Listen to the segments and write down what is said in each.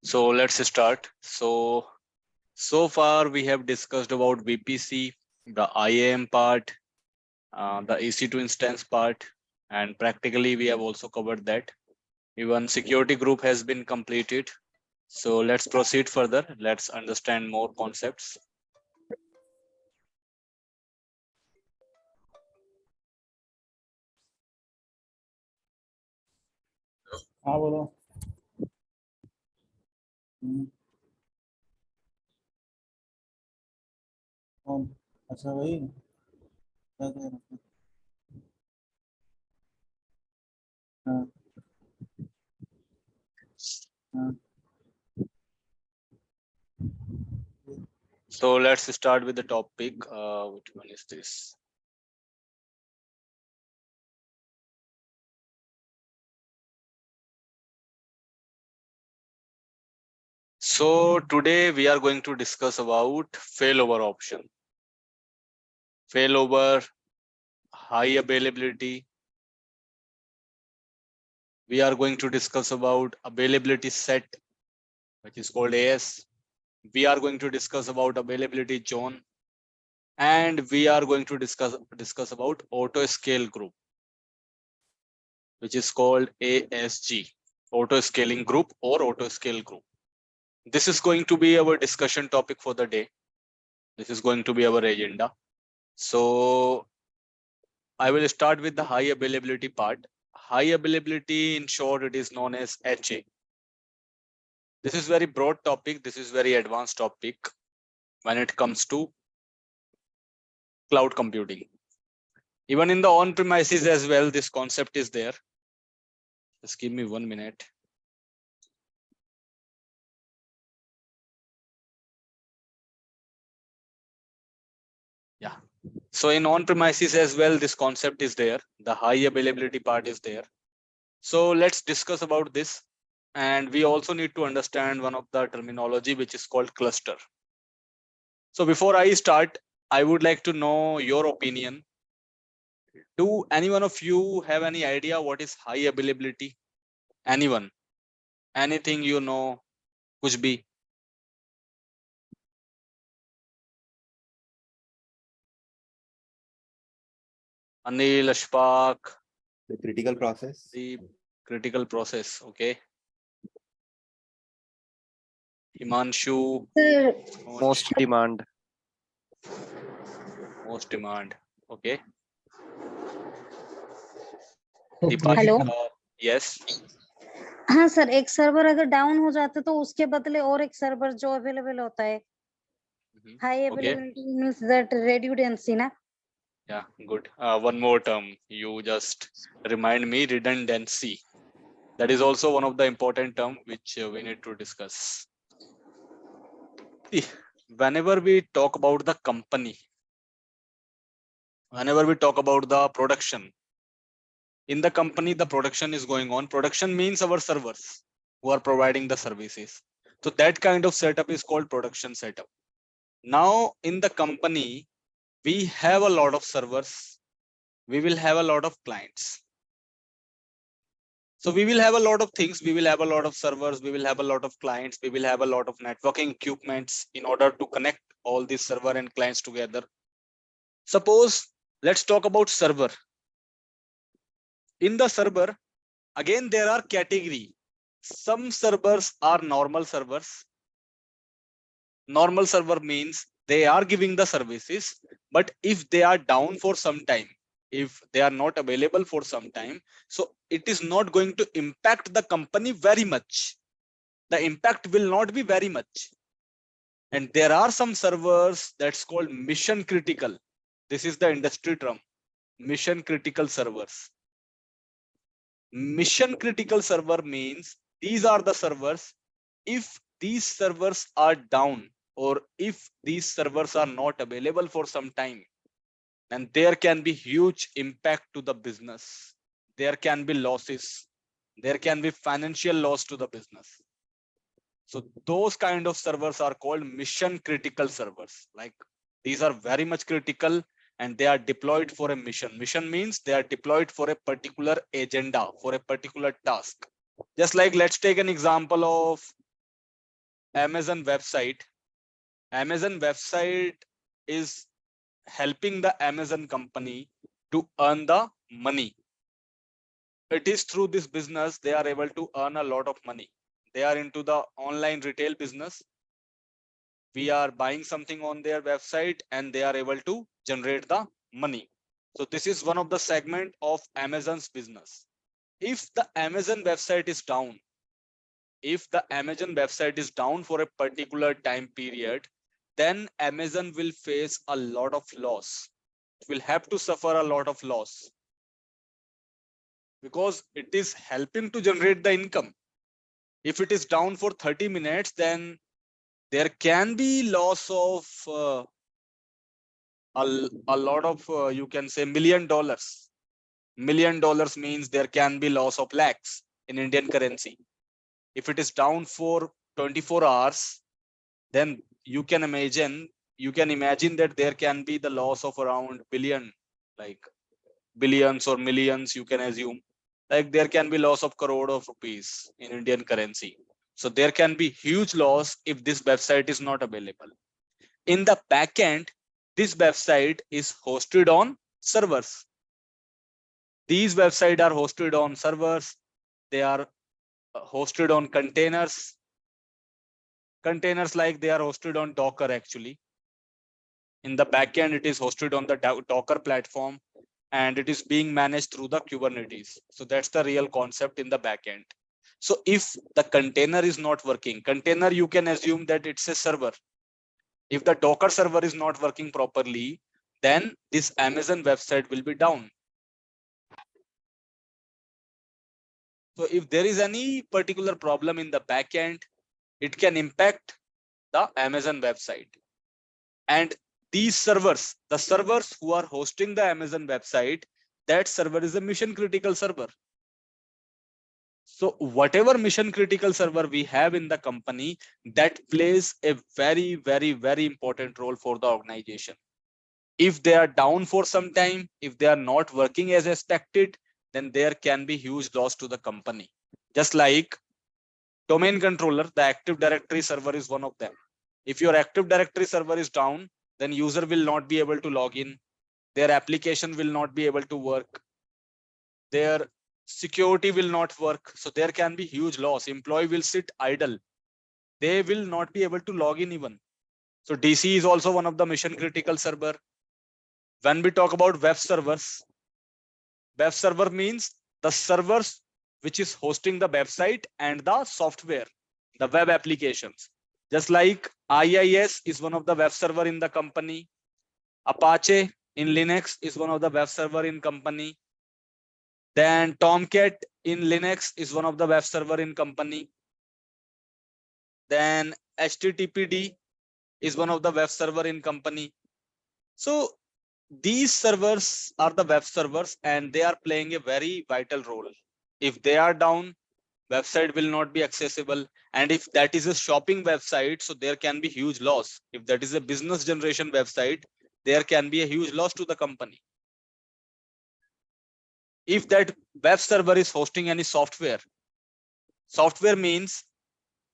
So let's start. So far we have discussed about VPC, the IAM part, the EC2 instance part, and practically we have also covered that. Even security group has been completed. So let's proceed further. Let's understand more concepts. हाँ बोलो। कौन? अच्छा वही क्या कह रहे थे? हाँ हाँ So let's start with the topic. Which one is this? So today we are going to discuss about failover option. Failover, high availability. We are going to discuss about availability set, which is called AS. We are going to discuss about availability zone, and we are going to discuss about auto scale group, which is called ASG, auto scaling group or auto scale group. This is going to be our discussion topic for the day. This is going to be our agenda. So I will start with the high availability part. High availability, in short, it is known as HA. This is very broad topic. This is very advanced topic when it comes to cloud computing. Even in the on-premises as well, this concept is there. Just give me 1 minute. Yeah. So in on-premises as well, this concept is there. The high availability part is there. So let's discuss about this. And we also need to understand one of the terminology, which is called cluster. So before I start, I would like to know your opinion. Do any one of you have any idea what is high availability? Anyone? Anything you know? Kuch bhi? Anil, Ashfaq. The critical process. The critical process. Okay. Himanshu. Most demand. Most demand. Okay. Hello Yes. हाँ sir, एक server अगर down हो जाता है तो उसके बदले और एक सर्वर जो अवेलेबल होता है, हाई अवेलेबिलिटी मींस दैट रेडुंडेंसी ना. Yeah, good. One more term you just remind me, redundancy. That is also one of the important term which we need to discuss. See, whenever we talk about the company, whenever we talk about the production, in the company the production is going on. Production means our servers who are providing the services. So that kind of setup is called production setup. Now in the company, we have a lot of servers. We will have a lot of clients. So we will have a lot of things. We will have a lot of servers. We will have a lot of clients. We will have a lot of networking equipments in order to connect all these server and clients together. Suppose let's talk about server. In the server, again, there are category. Some servers are normal servers. Normal server means they are giving the services, but if they are down for some time, if they are not available for some time, so it is not going to impact the company very much. The impact will not be very much. And there are some servers that's called mission critical. This is the industry term, mission critical servers. Mission critical server means these are the servers. If these servers are down or if these servers are not available for some time, then there can be huge impact to the business. There can be losses. There can be financial loss to the business. So those kind of servers are called mission critical servers. Like these are very much critical and they are deployed for a mission. Mission means they are deployed for a particular agenda, for a particular task. Just like let's take an example of Amazon website. Amazon website is helping the Amazon company to earn the money. It is through this business they are able to earn a lot of money. They are into the online retail business. We are buying something on their website and they are able to generate the money. So this is one of the segment of Amazon's business. If the Amazon website is down, if the Amazon website is down for a particular time period, then Amazon will face a lot of loss. It will have to suffer a lot of loss because it is helping to generate the income. If it is down for 30 minutes, then there can be loss of a lot of, you can say $1 million. $1 million means there can be loss of lakhs in Indian currency. If it is down for 24 hours, then you can imagine that there can be the loss of around billion, like billions or millions, you can assume. Like there can be loss of crore of rupees in Indian currency. So there can be huge loss if this website is not available. In the back end, this website is hosted on servers. These websites are hosted on servers. They are hosted on containers. Containers, like they are hosted on Docker actually. In the backend, it is hosted on the Docker platform and it is being managed through the Kubernetes. So that's the real concept in the backend. So if the container is not working, container, you can assume that it's a server. If the Docker server is not working properly, then this Amazon website will be down. So if there is any particular problem in the backend, it can impact the Amazon website. And these servers, the servers who are hosting the Amazon website, that server is a mission critical server. So whatever mission critical server we have in the company, that plays a very, very, very important role for the organization. If they are down for some time, if they are not working as expected, then there can be huge loss to the company. Just like domain controller, the Active Directory server is one of them. If your Active Directory server is down, then user will not be able to log in. Their application will not be able to work. Their security will not work. So there can be huge loss. Employee will sit idle. They will not be able to log in even. So DC is also one of the mission critical server. When we talk about web servers, web server means the servers which is hosting the website and the software, the web applications. Just like IIS is one of the web server in the company. Apache in Linux is one of the web server in company. Then Tomcat in Linux is one of the web server in company. Then HTTPD is one of the web server in company. So these servers are the web servers and they are playing a very vital role. If they are down, website will not be accessible. And if that is a shopping website, so there can be huge loss. If that is a business generation website, there can be a huge loss to the company. If that web server is hosting any software, software means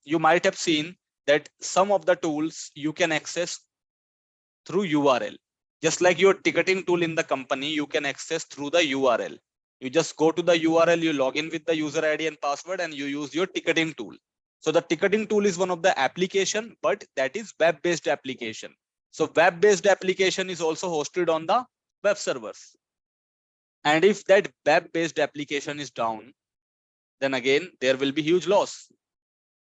you might have seen that some of the tools you can access through URL. Just like your ticketing tool in the company, you can access through the URL. You just go to the URL, you log in with the user ID and password, and you use your ticketing tool. So the ticketing tool is one of the application, but that is web-based application. So web-based application is also hosted on the web servers. And if that web-based application is down, then again, there will be huge loss.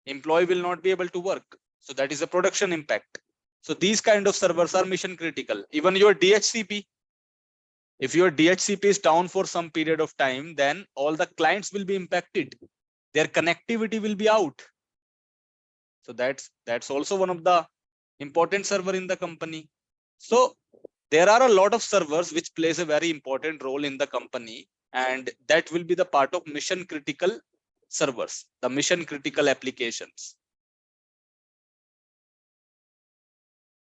Employee will not be able to work. So that is a production impact. So these kind of servers are mission critical. Even your DHCP, if your DHCP is down for some period of time, then all the clients will be impacted. Their connectivity will be out. So that's also one of the important server in the company. So there are a lot of servers which plays a very important role in the company, and that will be the part of mission critical servers, the mission critical applications.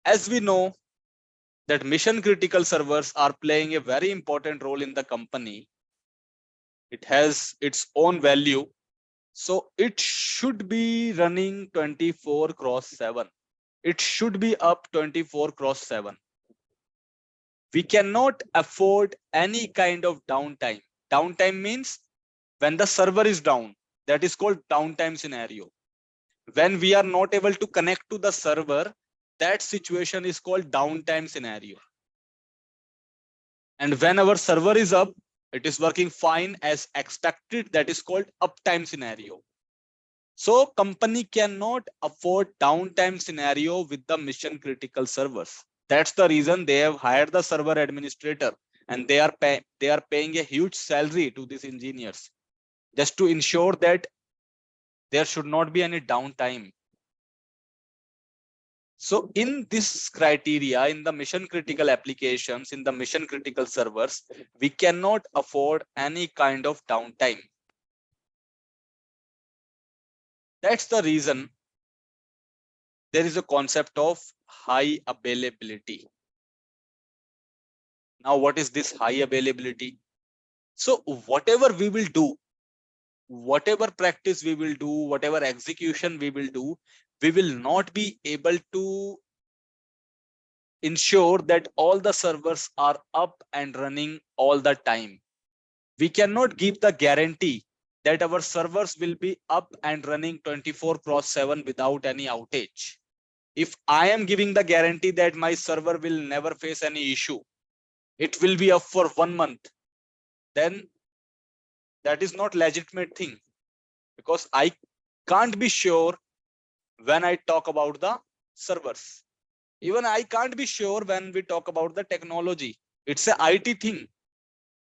As we know that mission critical servers are playing a very important role in the company. It has its own value. So it should be running 24/7. It should be up 24/7. We cannot afford any kind of downtime. Downtime means when the server is down, that is called downtime scenario. When we are not able to connect to the server, that situation is called downtime scenario. And when our server is up, it is working fine as expected, that is called uptime scenario. So company cannot afford downtime scenario with the mission critical servers. That's the reason they have hired the server administrator, and they are paying a huge salary to these engineers just to ensure that there should not be any downtime. So in this criteria, in the mission critical applications, in the mission critical servers, we cannot afford any kind of downtime. That's the reason there is a concept of high availability. Now, what is this high availability? So whatever we will do, whatever practice we will do, whatever execution we will do, we will not be able to ensure that all the servers are up and running all the time. We cannot give the guarantee that our servers will be up and running 24/7 without any outage. If I am giving the guarantee that my server will never face any issue, it will be up for 1 month, then that is not legitimate thing, because I can't be sure when I talk about the servers. Even I can't be sure when we talk about the technology. It's a IT thing.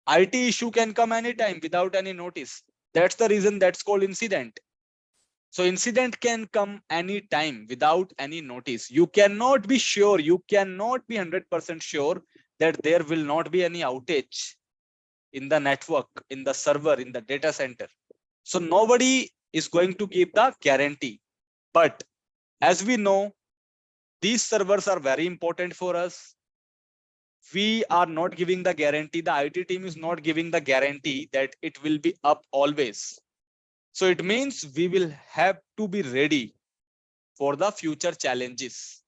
IT issue can come anytime without any notice. That's the reason that's called incident. So incident can come anytime without any notice. You cannot be sure, you cannot be 100% sure that there will not be any outage in the network, in the server, in the data center. So nobody is going to give the guarantee. But as we know, these servers are very important for us. We are not giving the guarantee. The IT team is not giving the guarantee that it will be up always. So it means we will have to be ready for the future challenges.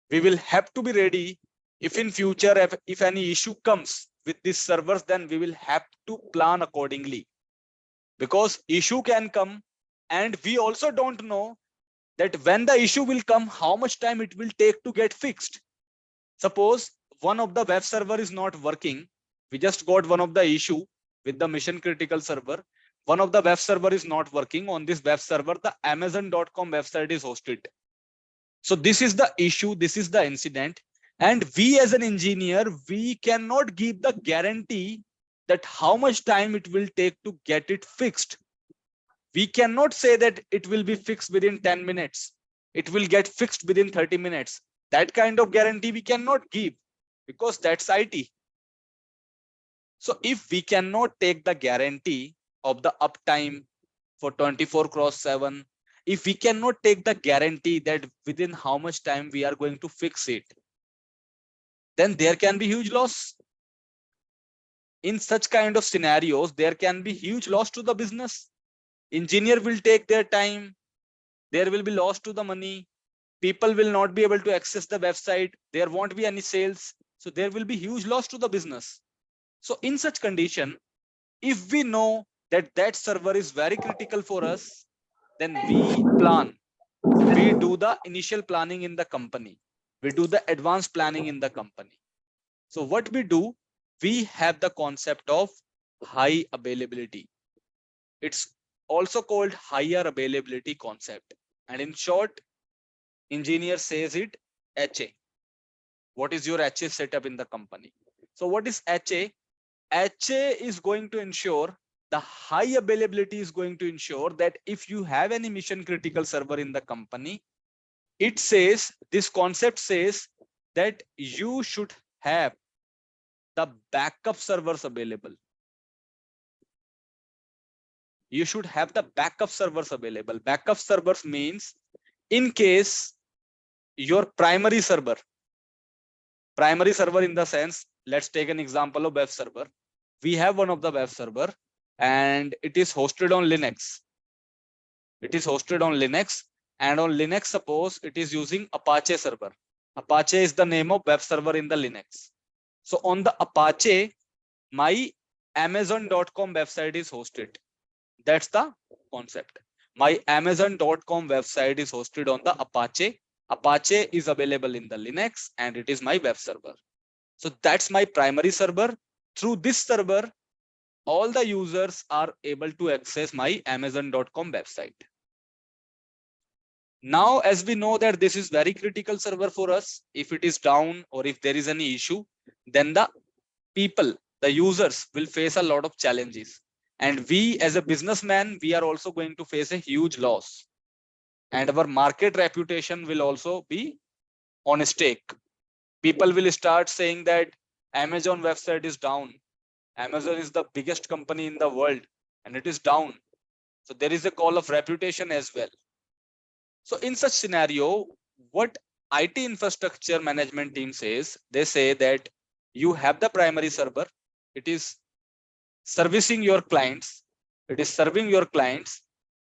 We will have to be ready if in future, if any issue comes with these servers, then we will have to plan accordingly, because issue can come and we also don't know that when the issue will come, how much time it will take to get fixed. Suppose one of the web server is not working. We just got one of the issue with the mission critical server. One of the web server is not working. On this web server, the Amazon.com website is hosted. So this is the issue. This is the incident. And we as an engineer, we cannot give the guarantee that how much time it will take to get it fixed. We cannot say that it will be fixed within 10 minutes. It will get fixed within 30 minutes. That kind of guarantee we cannot give, because that's IT. So if we cannot take the guarantee of the uptime for 24/7, if we cannot take the guarantee that within how much time we are going to fix it, then there can be huge loss. In such kind of scenarios, there can be huge loss to the business. Engineer will take their time. There will be loss to the money. People will not be able to access the website. There won't be any sales. So there will be huge loss to the business. So in such condition, if we know that that server is very critical for us, then we plan. We do the initial planning in the company. We do the advanced planning in the company. So what we do, we have the concept of high availability. It's also called higher availability concept. And in short, engineer says it HA. What is your HA setup in the company? So what is HA? HA is going to ensure, the high availability is going to ensure that if you have any mission critical server in the company, it says, this concept says that you should have the backup servers available. You should have the backup servers available. Backup servers means in case your primary server in the sense, let's take an example of web server. We have one of the web server and it is hosted on Linux. It is hosted on Linux, and on Linux, suppose it is using Apache server. Apache is the name of web server in the Linux. So on the Apache, my Amazon.com website is hosted. That's the concept. My Amazon.com website is hosted on the Apache. Apache is available in the Linux, and it is my web server. So that's my primary server. Through this server, all the users are able to access my Amazon.com website. Now, as we know that this is very critical server for us, if it is down or if there is any issue, then the people, the users will face a lot of challenges. And we as a businessman, we are also going to face a huge loss. And our market reputation will also be on a stake. People will start saying that Amazon website is down. Amazon is the biggest company in the world and it is down. So there is a call of reputation as well. So in such scenario, what IT infrastructure management team says, they say that you have the primary server. It is servicing your clients. It is serving your clients.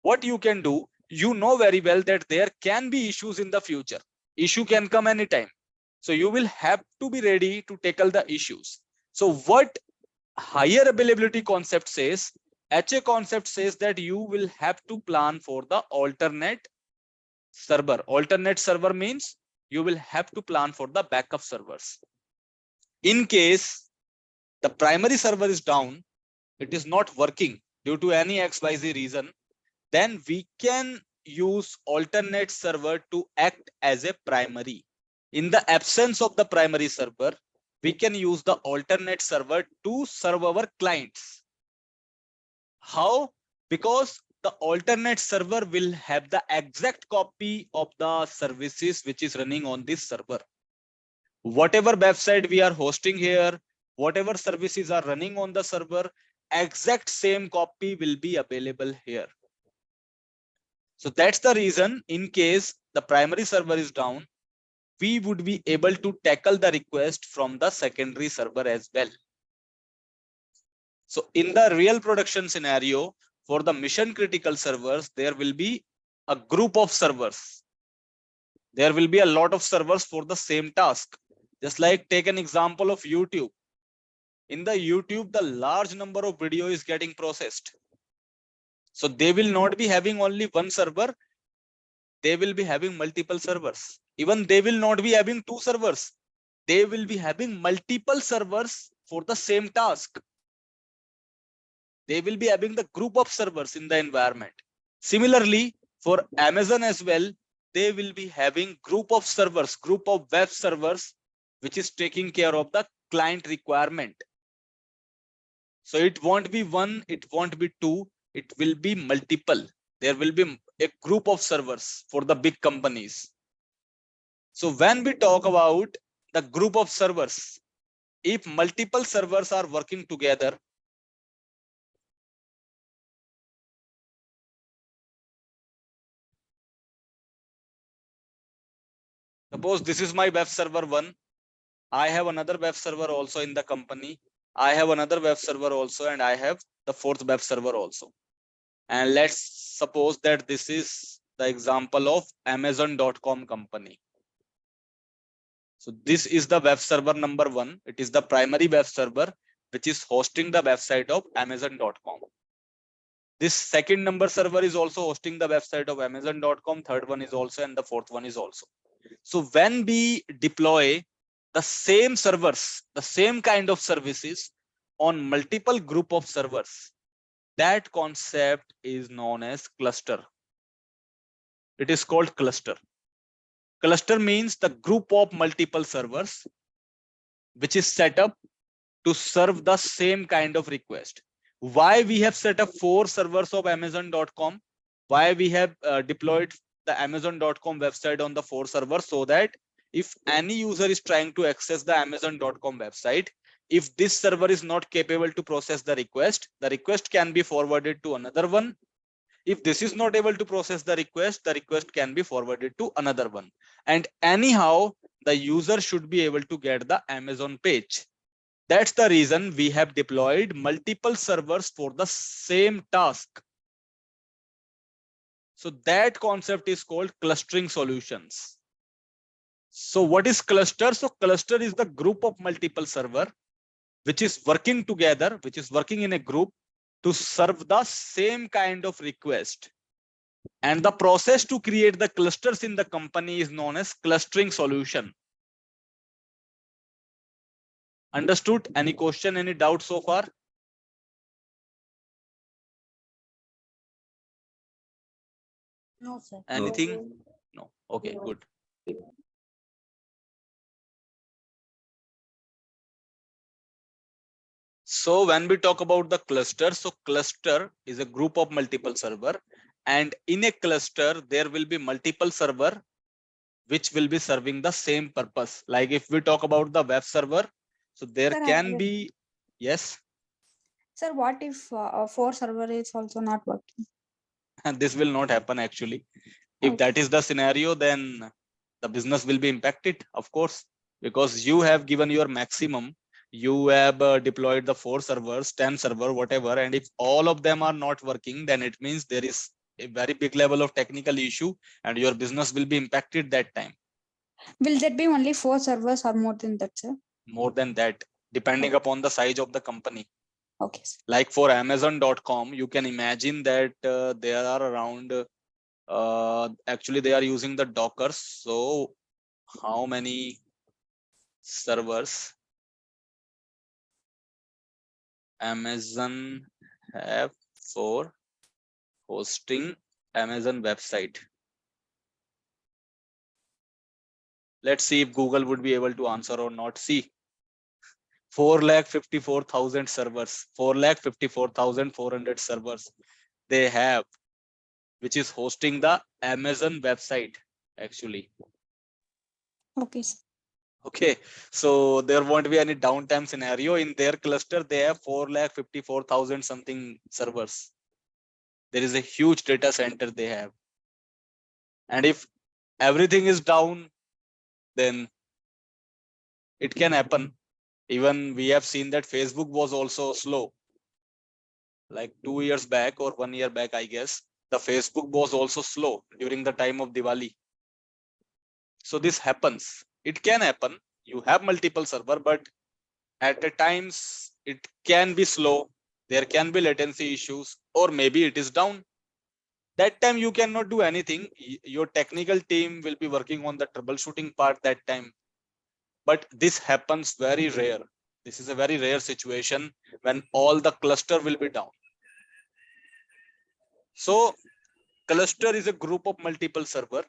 What you can do, you know very well that there can be issues in the future. Issue can come anytime. So you will have to be ready to tackle the issues. So what higher availability concept says, HA concept says that you will have to plan for the alternate server. Alternate server means you will have to plan for the backup servers. In case the primary server is down, it is not working due to any XYZ reason, then we can use alternate server to act as a primary. In the absence of the primary server, we can use the alternate server to serve our clients. How? Because the alternate server will have the exact copy of the services which is running on this server. Whatever website we are hosting here, whatever services are running on the server, exact same copy will be available here. So that's the reason, in case the primary server is down, we would be able to tackle the request from the secondary server as well. So in the real production scenario, for the mission critical servers, there will be a group of servers. There will be a lot of servers for the same task. Just like take an example of YouTube. In the YouTube, the large number of video is getting processed. So they will not be having only one server. They will be having multiple servers. Even they will not be having two servers. They will be having multiple servers for the same task. They will be having the group of servers in the environment. Similarly, for Amazon as well, they will be having group of servers, group of web servers, which is taking care of the client requirement. So it won't be one, it won't be two, it will be multiple. There will be a group of servers for the big companies. So when we talk about the group of servers, if multiple servers are working together, suppose this is my web server 1. I have another web server also in the company. I have another web server also, and I have the fourth web server also. And let's suppose that this is the example of Amazon.com company. So this is the web server number 1. It is the primary web server which is hosting the website of Amazon.com. This second number server is also hosting the website of Amazon.com. Third one is also, and the fourth one is also. So when we deploy the same servers, the same kind of services on multiple group of servers, that concept is known as cluster. It is called cluster. Cluster means the group of multiple servers which is set up to serve the same kind of request. Why we have set up 4 servers of Amazon.com? Why we have deployed the Amazon.com website on the 4 servers? So that if any user is trying to access the Amazon.com website, if this server is not capable to process the request can be forwarded to another one. If this is not able to process the request can be forwarded to another one. And anyhow, the user should be able to get the Amazon page. That's the reason we have deployed multiple servers for the same task. So that concept is called clustering solutions. So what is cluster? So cluster is the group of multiple server which is working together, which is working in a group to serve the same kind of request. And the process to create the clusters in the company is known as clustering solution. Understood? Any question, any doubt so far? No, sir. Anything? No. Okay, good. So when we talk about the cluster, so cluster is a group of multiple server, and in a cluster there will be multiple server which will be serving the same purpose. Like if we talk about the web server, so there Sir, can be, yes, Sir, what if 4 server is also not working? and this will not happen actually. If Okay. that is the scenario, then the business will be impacted, of course, because you have given your maximum. You have deployed the 4 servers, 10 server, whatever, and if all of them are not working, then it means there is a very big level of technical issue and your business will be impacted that time. Will there be only 4 servers or more than that, sir? More than that, depending upon the size of the company. Okay, sir. Like for Amazon.com, you can imagine that there are around, actually they are using the Docker. So how many servers Amazon have for hosting Amazon website? Let's see if Google would be able to answer or not. See, 4,54,000 servers, 4,54,400 servers they have, which is hosting the Amazon website actually. Okay, sir. Okay, so there won't be any downtime scenario in their cluster. They have 4,54,000 something servers. There is a huge data center they have. And if everything is down, then it can happen. Even we have seen that Facebook was also slow. Like 2 years back or 1 year back, I guess, the Facebook was also slow during the time of Diwali. So this happens. It can happen. You have multiple server, but at the times it can be slow. There can be latency issues, or maybe it is down. That time you cannot do anything. Your technical team will be working on the troubleshooting part that time. But this happens very rare. This is a very rare situation when all the cluster will be down. So cluster is a group of multiple server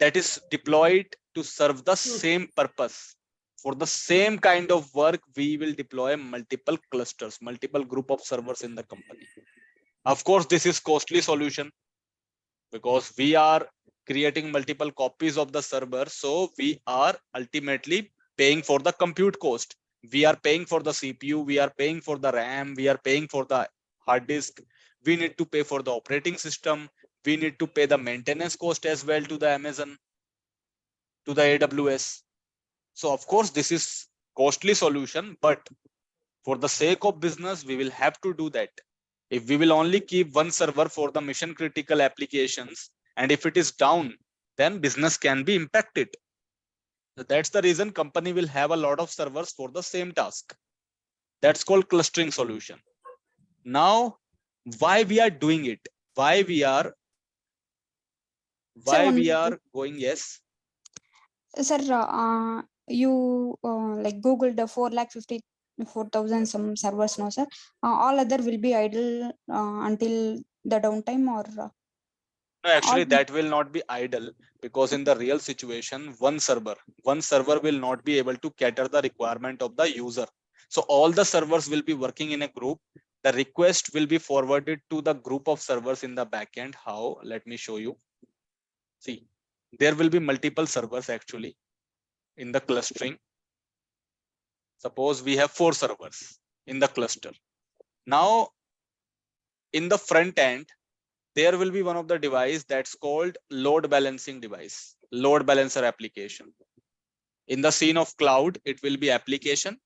that is deployed to serve the same purpose. For the same kind of work, we will deploy multiple clusters, multiple group of servers in the company. Of course, this is costly solution because we are creating multiple copies of the server. So we are ultimately paying for the compute cost. We are paying for the CPU, we are paying for the RAM, we are paying for the hard disk. We need to pay for the operating system. We need to pay the maintenance cost as well to the Amazon, to the AWS. So of course, this is costly solution, but for the sake of business, we will have to do that. If we will only keep one server for the mission critical applications, and if it is down, then business can be impacted. So that's the reason company will have a lot of servers for the same task. That's called clustering solution. Now, why we are doing it? Why we are going? Yes. Sir, you like Googled the 4,54,000 some servers now, sir. All other will be idle until the downtime, or No, actually, that will not be idle, because in the real situation, one server will not be able to cater the requirement of the user. So all the servers will be working in a group. The request will be forwarded to the group of servers in the backend. How? Let me show you. See, there will be multiple servers actually in the clustering. Suppose we have 4 servers in the cluster. Now, in the front end, there will be one of the device that's called load balancing device, load balancer application. In the scene of cloud, it will be application,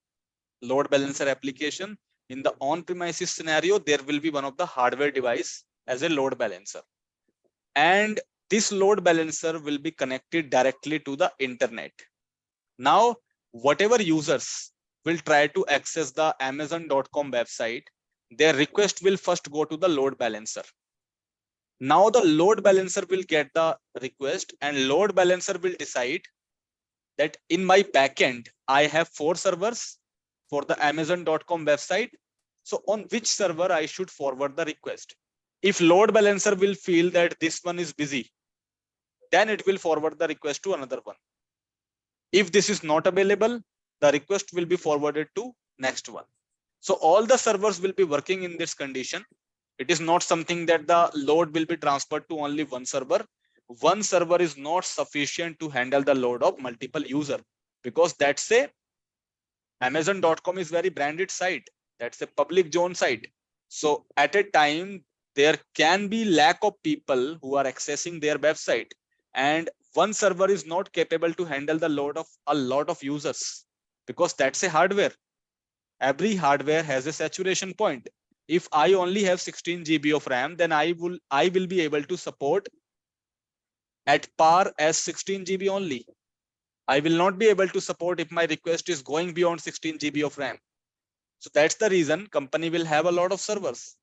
load balancer application. In the on-premises scenario, there will be one of the hardware device as a load balancer. and this load balancer will be connected directly to the internet. Now, whatever users will try to access the Amazon.com website, their request will first go to the load balancer. Now the load balancer will get the request, and load balancer will decide that in my backend, I have 4 servers for the Amazon.com website. So on which server I should forward the request? If load balancer will feel that this one is busy, then it will forward the request to another one. If this is not available, the request will be forwarded to next one. So all the servers will be working in this condition. It is not something that the load will be transferred to only one server. One server is not sufficient to handle the load of multiple users, because that's a Amazon.com is very branded site. That's a public zone site. So at a time, there can be lack of people who are accessing their website, and one server is not capable to handle the load of a lot of users, because that's a hardware. Every hardware has a saturation point. If I only have 16 GB of RAM, then I will be able to support at par as 16 GB only. I will not be able to support if my request is going beyond 16 GB of RAM. So that's the reason company will have a lot of servers.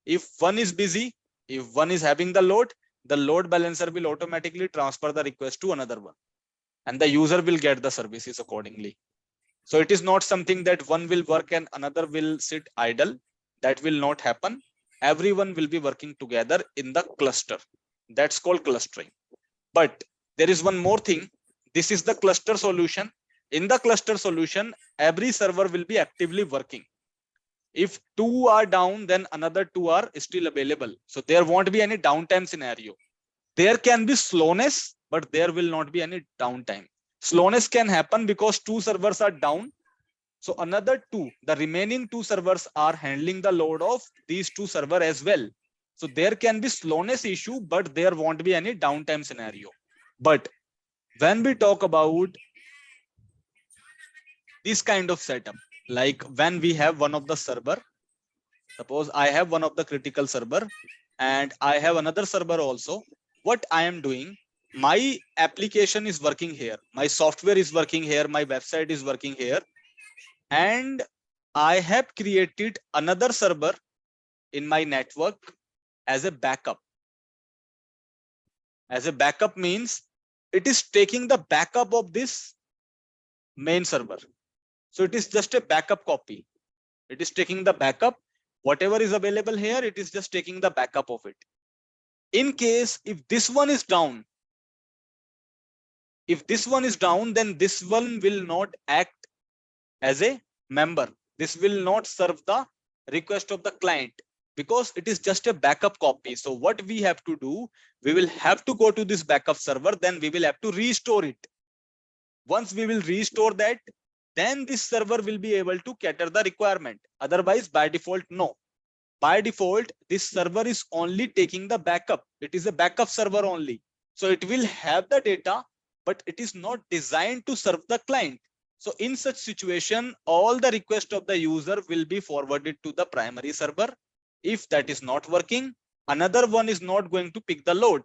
If one is busy, if one is having the load balancer will automatically transfer the request to another one, and the user will get the services accordingly. So it is not something that one will work and another will sit idle. That will not happen. Everyone will be working together in the cluster. That's called clustering. But there is one more thing. This is the cluster solution. In the cluster solution, every server will be actively working. If 2 are down, then another 2 are still available. So there won't be any downtime scenario. There can be slowness, but there will not be any downtime. Slowness can happen because 2 servers are down. So another 2, the remaining 2 servers are handling the load of these 2 servers as well. So there can be slowness issue, but there won't be any downtime scenario. But when we talk about this kind of setup, like when we have one of the server, suppose I have one of the critical server and I have another server also. What I am doing, my application is working here, my software is working here, my website is working here, and I have created another server in my network as a backup. As a backup means it is taking the backup of this main server. So it is just a backup copy. It is taking the backup. Whatever is available here, it is just taking the backup of it. In case if this one is down, then this one will not act as a member. This will not serve the request of the client because it is just a backup copy. So what we have to do, we will have to go to this backup server, then we will have to restore it. Once we will restore that, then this server will be able to cater the requirement. Otherwise, by default, no. By default, this server is only taking the backup. It is a backup server only. So it will have the data, but it is not designed to serve the client. So in such situation, all the requests of the user will be forwarded to the primary server. If that is not working, another one is not going to pick the load.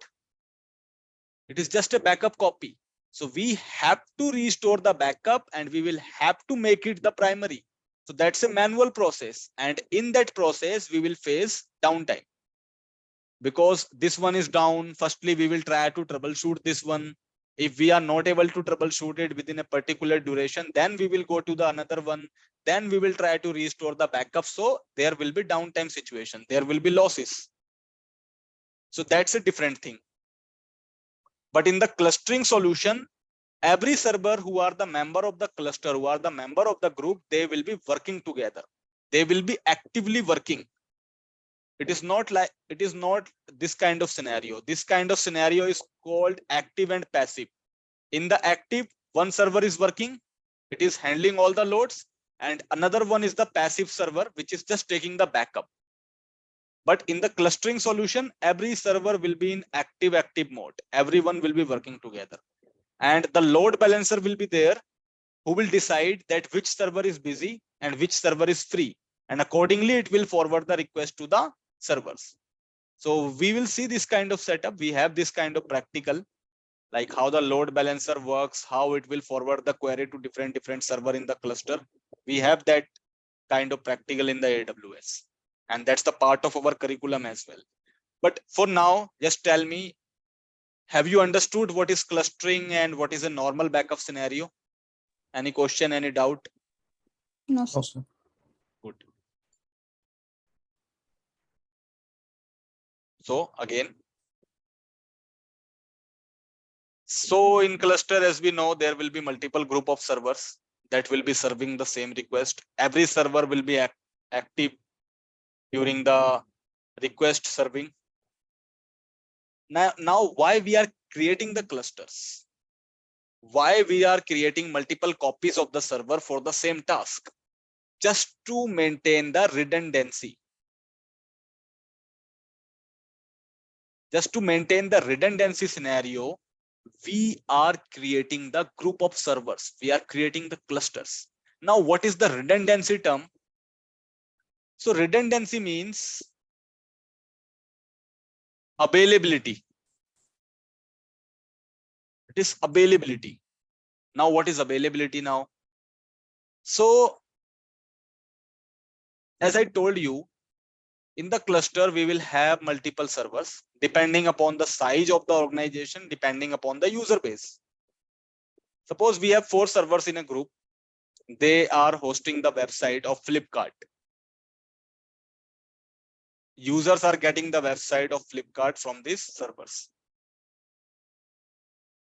It is just a backup copy. So we have to restore the backup and we will have to make it the primary. So that's a manual process. And in that process, we will face downtime. Because this one is down, firstly, we will try to troubleshoot this one. If we are not able to troubleshoot it within a particular duration, then we will go to the another one. Then we will try to restore the backup. So there will be downtime situation. There will be losses. So that's a different thing. But in the clustering solution, every server who are the member of the cluster, who are the member of the group, they will be working together. They will be actively working. It is not this kind of scenario. This kind of scenario is called active and passive. In the active, one server is working. It is handling all the loads. And another one is the passive server, which is just taking the backup. But in the clustering solution, every server will be in active mode. Everyone will be working together. And the load balancer will be there, who will decide that which server is busy and which server is free. And accordingly, it will forward the request to the servers. So we will see this kind of setup. We have this kind of practical, like how the load balancer works, how it will forward the query to different server in the cluster. We have that kind of practical in the AWS, and that's the part of our curriculum as well. But for now, just tell me, have you understood what is clustering and what is a normal backup scenario? Any question, any doubt? No, sir. Also, Good. So again, so in cluster, as we know, there will be multiple group of servers that will be serving the same request. Every server will be active during the request serving. Now why we are creating the clusters? Why we are creating multiple copies of the server for the same task? Just to maintain the redundancy. Just to maintain the redundancy scenario, we are creating the group of servers. We are creating the clusters. Now, what is the redundancy term? So redundancy means availability. It is availability. Now, what is availability now? So, as I told you, in the cluster, we will have multiple servers depending upon the size of the organization, depending upon the user base. Suppose we have 4 servers in a group. They are hosting the website of Flipkart. Users are getting the website of Flipkart from these servers.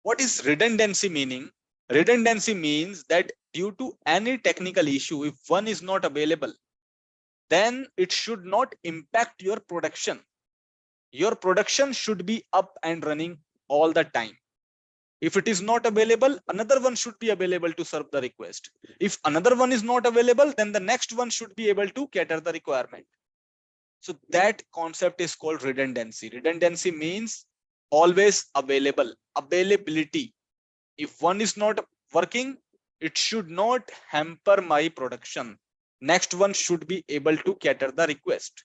What is redundancy meaning? Redundancy means that due to any technical issue, if one is not available, then it should not impact your production. Your production should be up and running all the time. If it is not available, another one should be available to serve the request. If another one is not available, then the next one should be able to cater the requirement. So that concept is called redundancy. Redundancy means always available, availability. If one is not working, it should not hamper my production. Next one should be able to cater the request.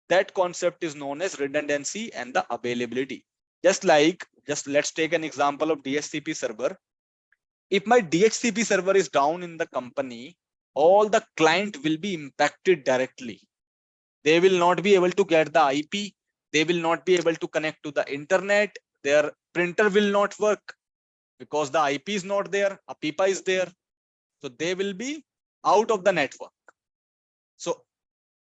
That concept is known as redundancy and the availability. Just let's take an example of DHCP server. If my DHCP server is down in the company, all the client will be impacted directly. They will not be able to get the IP. They will not be able to connect to the internet. Their printer will not work because the IP is not there. APIPA is there. So they will be out of the network. So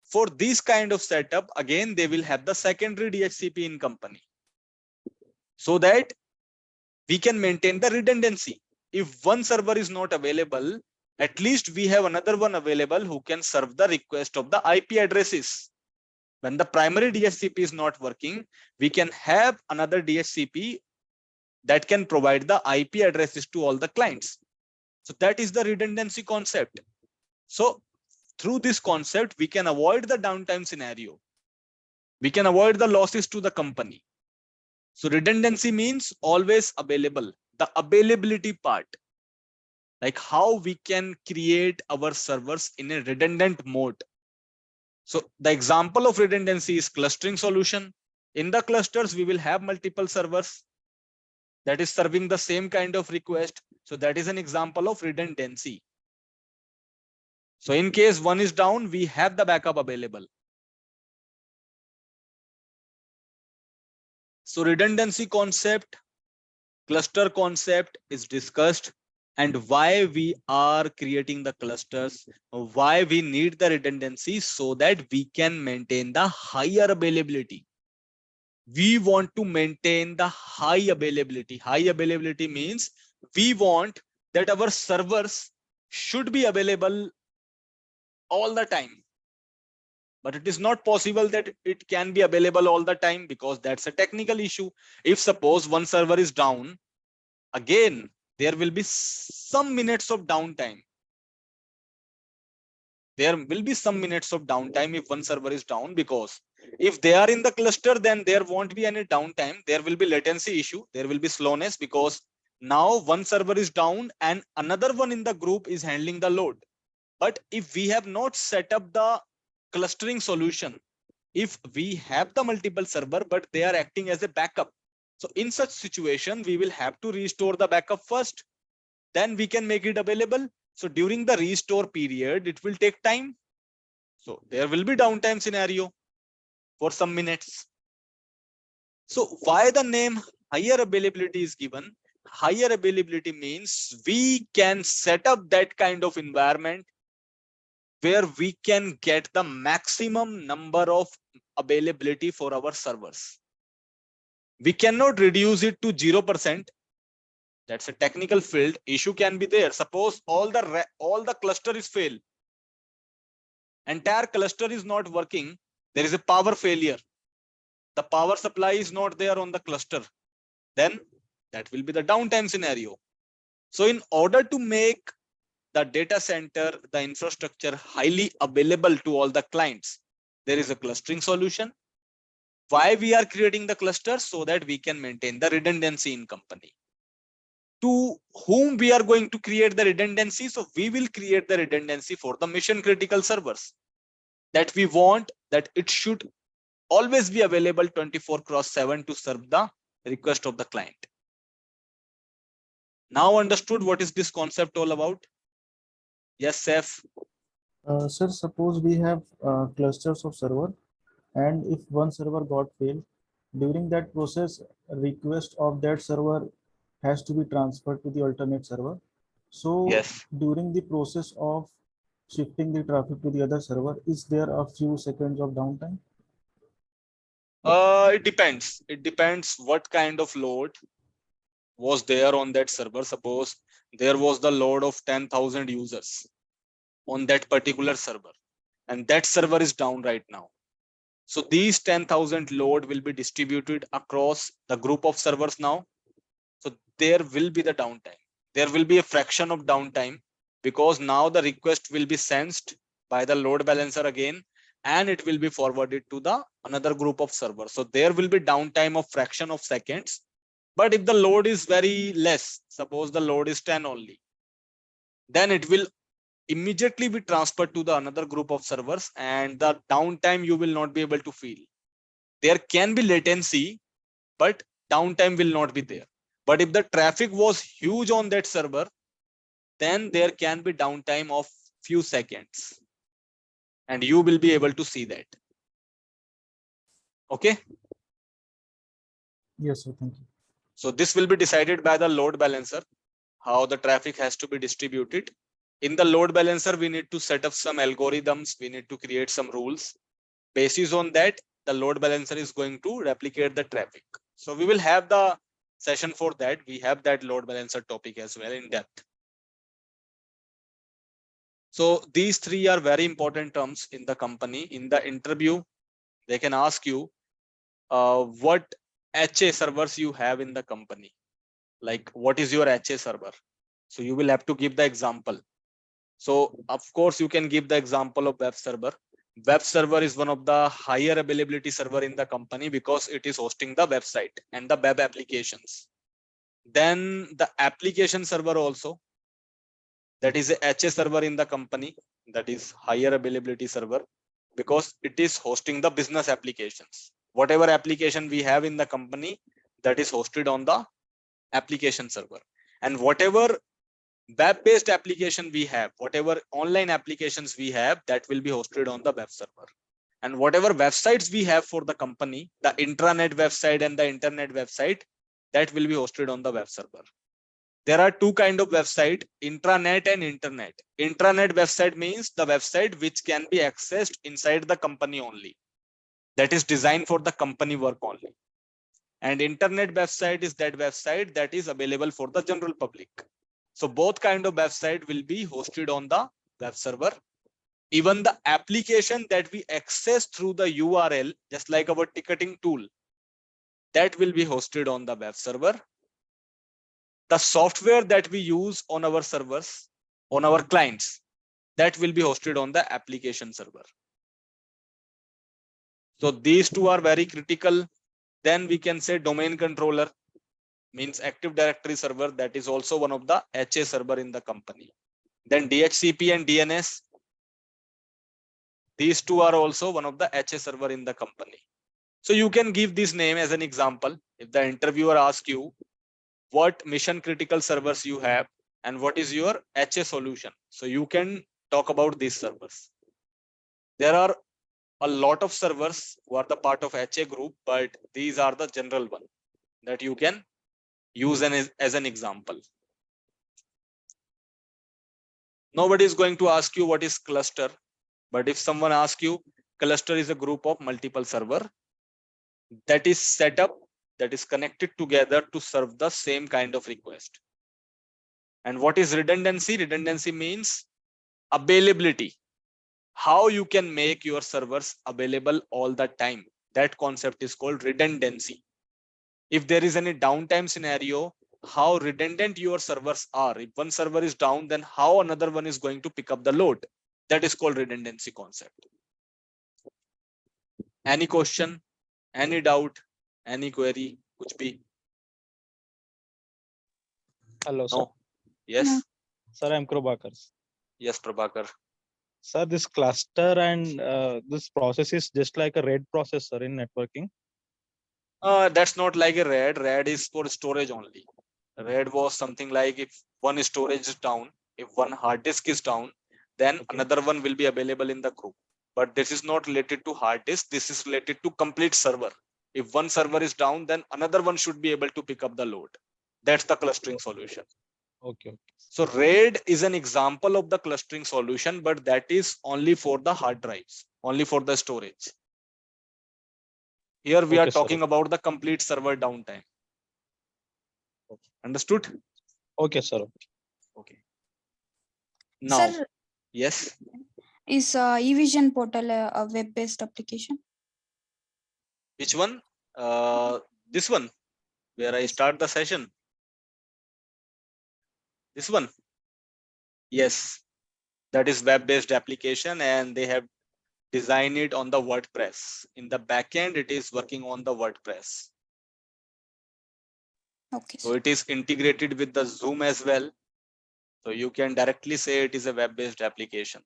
for this kind of setup, again, they will have the secondary DHCP in company so that we can maintain the redundancy. If one server is not available, at least we have another one available who can serve the request of the IP addresses. When the primary DHCP is not working, we can have another DHCP that can provide the IP addresses to all the clients. So that is the redundancy concept. So through this concept, we can avoid the downtime scenario. We can avoid the losses to the company. So redundancy means always available, the availability part, like how we can create our servers in a redundant mode. So the example of redundancy is clustering solution. In the clusters, we will have multiple servers that is serving the same kind of request. So that is an example of redundancy. So in case one is down, we have the backup available. So redundancy concept, cluster concept is discussed, and why we are creating the clusters, why we need the redundancy so that we can maintain the higher availability. We want to maintain the high availability. High availability means we want that our servers should be available all the time. But it is not possible that it can be available all the time because that's a technical issue. If suppose one server is down, again, there will be some minutes of downtime. There will be some minutes of downtime if one server is down, because if they are in the cluster, then there won't be any downtime. There will be latency issue. There will be slowness because now one server is down and another one in the group is handling the load. But if we have not set up the clustering solution, if we have the multiple server, but they are acting as a backup. So in such situation, we will have to restore the backup first. Then we can make it available. So during the restore period, it will take time. So there will be downtime scenario for some minutes. So why the name higher availability is given? Higher availability means we can set up that kind of environment where we can get the maximum number of availability for our servers. We cannot reduce it to 0%. That's a technical field. Issue can be there. Suppose all the cluster is fail. Entire cluster is not working. There is a power failure. The power supply is not there on the cluster. Then that will be the downtime scenario. So in order to make the data center, the infrastructure highly available to all the clients, there is a clustering solution. Why we are creating the cluster? So that we can maintain the redundancy in company. To whom we are going to create the redundancy? So we will create the redundancy for the mission critical servers that we want that it should always be available 24/7 to serve the request of the client. Now understood what is this concept all about? Yes, Seth. Sir, suppose we have clusters of server, and if one server got failed, during that process, request of that server has to be transferred to the alternate server. So Yes. during the process of shifting the traffic to the other server, is there a few seconds of downtime? It depends. It depends what kind of load was there on that server. Suppose there was the load of 10,000 users on that particular server, and that server is down right now. So these 10,000 load will be distributed across the group of servers now. So there will be the downtime. There will be a fraction of downtime because now the request will be sensed by the load balancer again, and it will be forwarded to the another group of servers. So there will be downtime of fraction of seconds. But if the load is very less, suppose the load is 10 only, then it will immediately be transferred to the another group of servers, and the downtime you will not be able to feel. There can be latency, but downtime will not be there. But if the traffic was huge on that server, then there can be downtime of few seconds, and you will be able to see that. Okay. Yes, sir. Thank you. So this will be decided by the load balancer, how the traffic has to be distributed. In the load balancer, we need to set up some algorithms. We need to create some rules. Basis on that, the load balancer is going to replicate the traffic. So we will have the session for that. We have that load balancer topic as well in depth. So these three are very important terms in the company. In the interview, they can ask you what HA servers you have in the company. Like what is your HA server? So you will have to give the example. So of course you can give the example of web server. Web server is one of the higher availability server in the company because it is hosting the website and the web applications. Then the application server also, that is a HA server in the company, that is higher availability server because it is hosting the business applications. Whatever application we have in the company, that is hosted on the application server. And whatever web-based application we have, whatever online applications we have, that will be hosted on the web server. And whatever websites we have for the company, the intranet website and the internet website, that will be hosted on the web server. There are two kinds of website, intranet and internet. Intranet website means the website which can be accessed inside the company only. That is designed for the company work only. And internet website is that website that is available for the general public. So both kind of website will be hosted on the web server. Even the application that we access through the URL, just like our ticketing tool, that will be hosted on the web server. The software that we use on our servers, on our clients, that will be hosted on the application server. So these two are very critical. Then we can say domain controller, means Active Directory server, that is also one of the HA server in the company. Then DHCP and DNS. These two are also one of the HA server in the company. So you can give this name as an example. If the interviewer asks you what mission critical servers you have and what is your HA solution, so you can talk about these servers. There are a lot of servers who are the part of HA group, but these are the general one that you can use as an example. Nobody is going to ask you what is cluster, but if someone asks you, cluster is a group of multiple server that is set up, that is connected together to serve the same kind of request. And what is redundancy? Redundancy means availability. How you can make your servers available all the time. That concept is called redundancy. If there is any downtime scenario, how redundant your servers are. If one server is down, then how another one is going to pick up the load. That is called redundancy concept. Any question, any doubt, any query, kuch bhi? Hello, sir. No. Yes. Sir, I'm Prabhakar. Yes, Prabhakar. Sir, this cluster and this process is just like a RAID processor in networking. That's not like a RAID. RAID is for storage only. RAID was something like if one storage is down, if one hard disk is down, then another one will be available in the group. But this is not related to hard disk. This is related to complete server. If one server is down, then another one should be able to pick up the load. That's the clustering solution. Okay. So RAID is an example of the clustering solution, but that is only for the hard drives, only for the storage. Here we are talking about the complete server downtime. Understood? Okay, sir. Okay. Now, Sir, yes. is eVision portal a web-based application? Which one? This one, where I start the session. This one. Yes, that is web-based application, and they have designed it on the WordPress. In the backend, it is working on the WordPress. Okay. So it is integrated with the Zoom as well. So you can directly say it is a web-based application.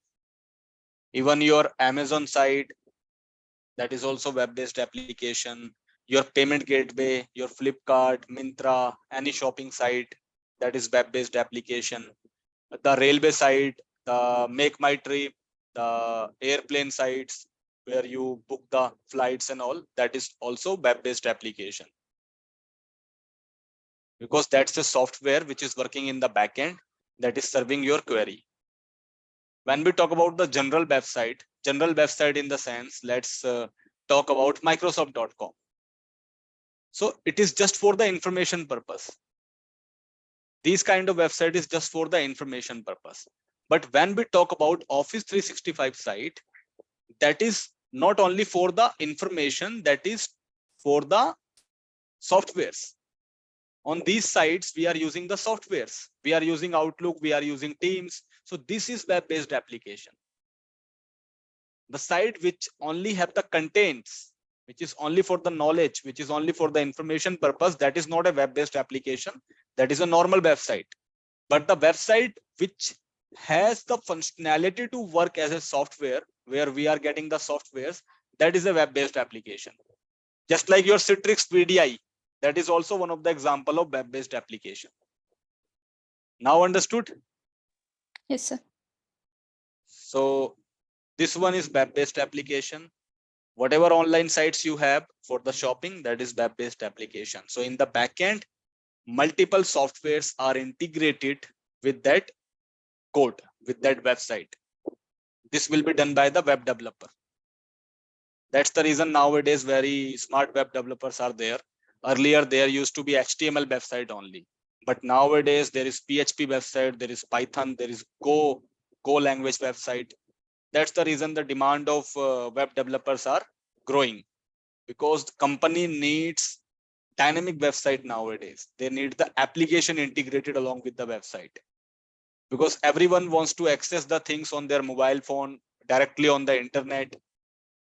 Even your Amazon site, that is also web-based application. Your payment gateway, your Flipkart, Myntra, any shopping site, that is web-based application. The railway site, the Make My Trip, the airplane sites where you book the flights and all, that is also web-based application. Because that's the software which is working in the backend that is serving your query. When we talk about the general website in the sense, let's talk about Microsoft.com. So it is just for the information purpose. These kind of website is just for the information purpose. But when we talk about Office 365 site, that is not only for the information, that is for the softwares. On these sites, we are using the softwares. We are using Outlook, we are using Teams. So this is web-based application. The site which only have the contents, which is only for the knowledge, which is only for the information purpose, that is not a web-based application. That is a normal website. But the website which has the functionality to work as a software, where we are getting the softwares, that is a web-based application. Just like your Citrix VDI, that is also one of the example of web-based application. Now understood? Yes, sir. So this one is web-based application. Whatever online sites you have for the shopping, that is web-based application. So in the backend, multiple softwares are integrated with that code, with that website. This will be done by the web developer. That's the reason nowadays very smart web developers are there. Earlier, there used to be HTML website only. But nowadays, there is PHP website, there is Python, there is Go language website. That's the reason the demand of web developers are growing, because the company needs dynamic website nowadays. They need the application integrated along with the website, because everyone wants to access the things on their mobile phone directly on the internet.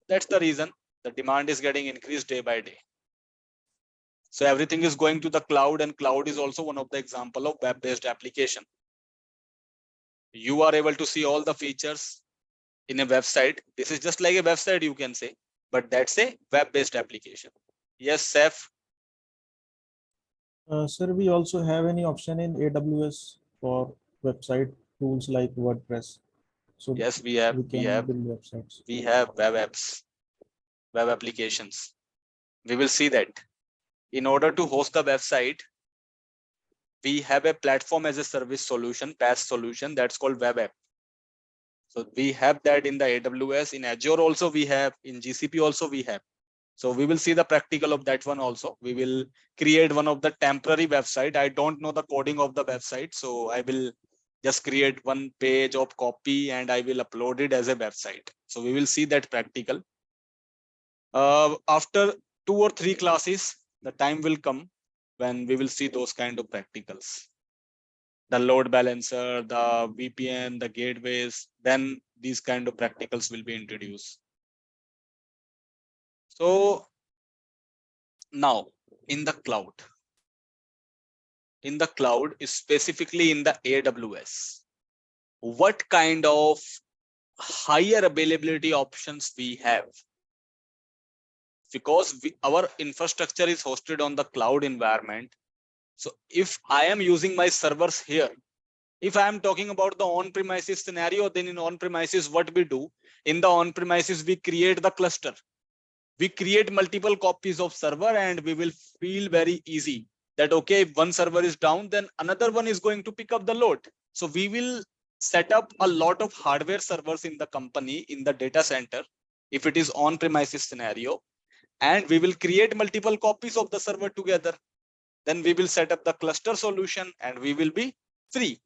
That's the reason the demand is getting increased day by day. So everything is going to the cloud, and cloud is also one of the example of web-based application. You are able to see all the features in a website. This is just like a website, you can say, but that's a web-based application. Yes, Seth. Sir, we also have any option in AWS for website tools like WordPress. So Yes, we have. we can build websites. We have web apps, web applications. We will see that. In order to host the website, we have a platform as a service solution, PaaS solution, that's called web app. So we have that in the AWS, in Azure also we have, in GCP also we have. So we will see the practical of that one also. We will create one of the temporary website. I don't know the coding of the website, so I will just create one page of copy and I will upload it as a website. So we will see that practical. After 2 or 3 classes, the time will come when we will see those kind of practicals. The load balancer, the VPN, the gateways, then these kind of practicals will be introduced. So now in the cloud, specifically in the AWS, what kind of higher availability options we have? Because our infrastructure is hosted on the cloud environment. So if I am using my servers here, if I am talking about the on-premises scenario, then in on-premises, what we do? In the on-premises, we create the cluster. We create multiple copies of server and we will feel very easy that, okay, if one server is down, then another one is going to pick up the load. So we will set up a lot of hardware servers in the company, in the data center, if it is on-premises scenario, and we will create multiple copies of the server together. Then we will set up the cluster solution and we will be free.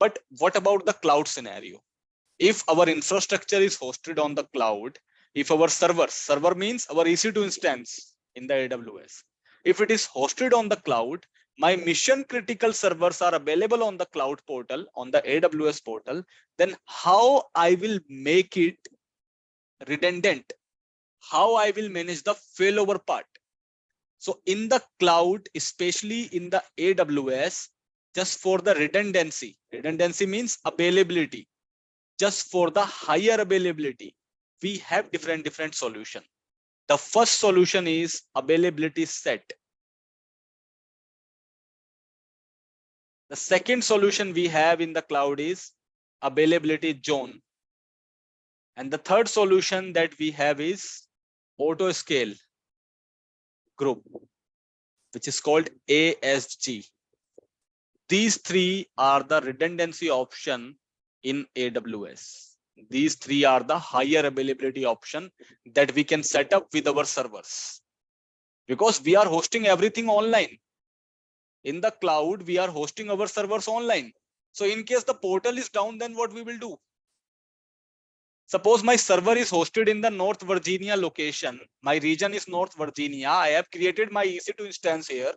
But what about the cloud scenario? If our infrastructure is hosted on the cloud, if our server means our EC2 instance in the AWS, if it is hosted on the cloud, my mission critical servers are available on the cloud portal, on the AWS portal, then how I will make it redundant? How I will manage the failover part? So in the cloud, especially in the AWS, just for the redundancy means availability, just for the higher availability, we have different solution. The first solution is availability set. The second solution we have in the cloud is availability zone. And the third solution that we have is auto scale group, which is called ASG. These three are the redundancy option in AWS. These three are the higher availability option that we can set up with our servers, because we are hosting everything online. In the cloud, we are hosting our servers online. So in case the portal is down, then what we will do? Suppose my server is hosted in the North Virginia location. My region is North Virginia. I have created my EC2 instance here.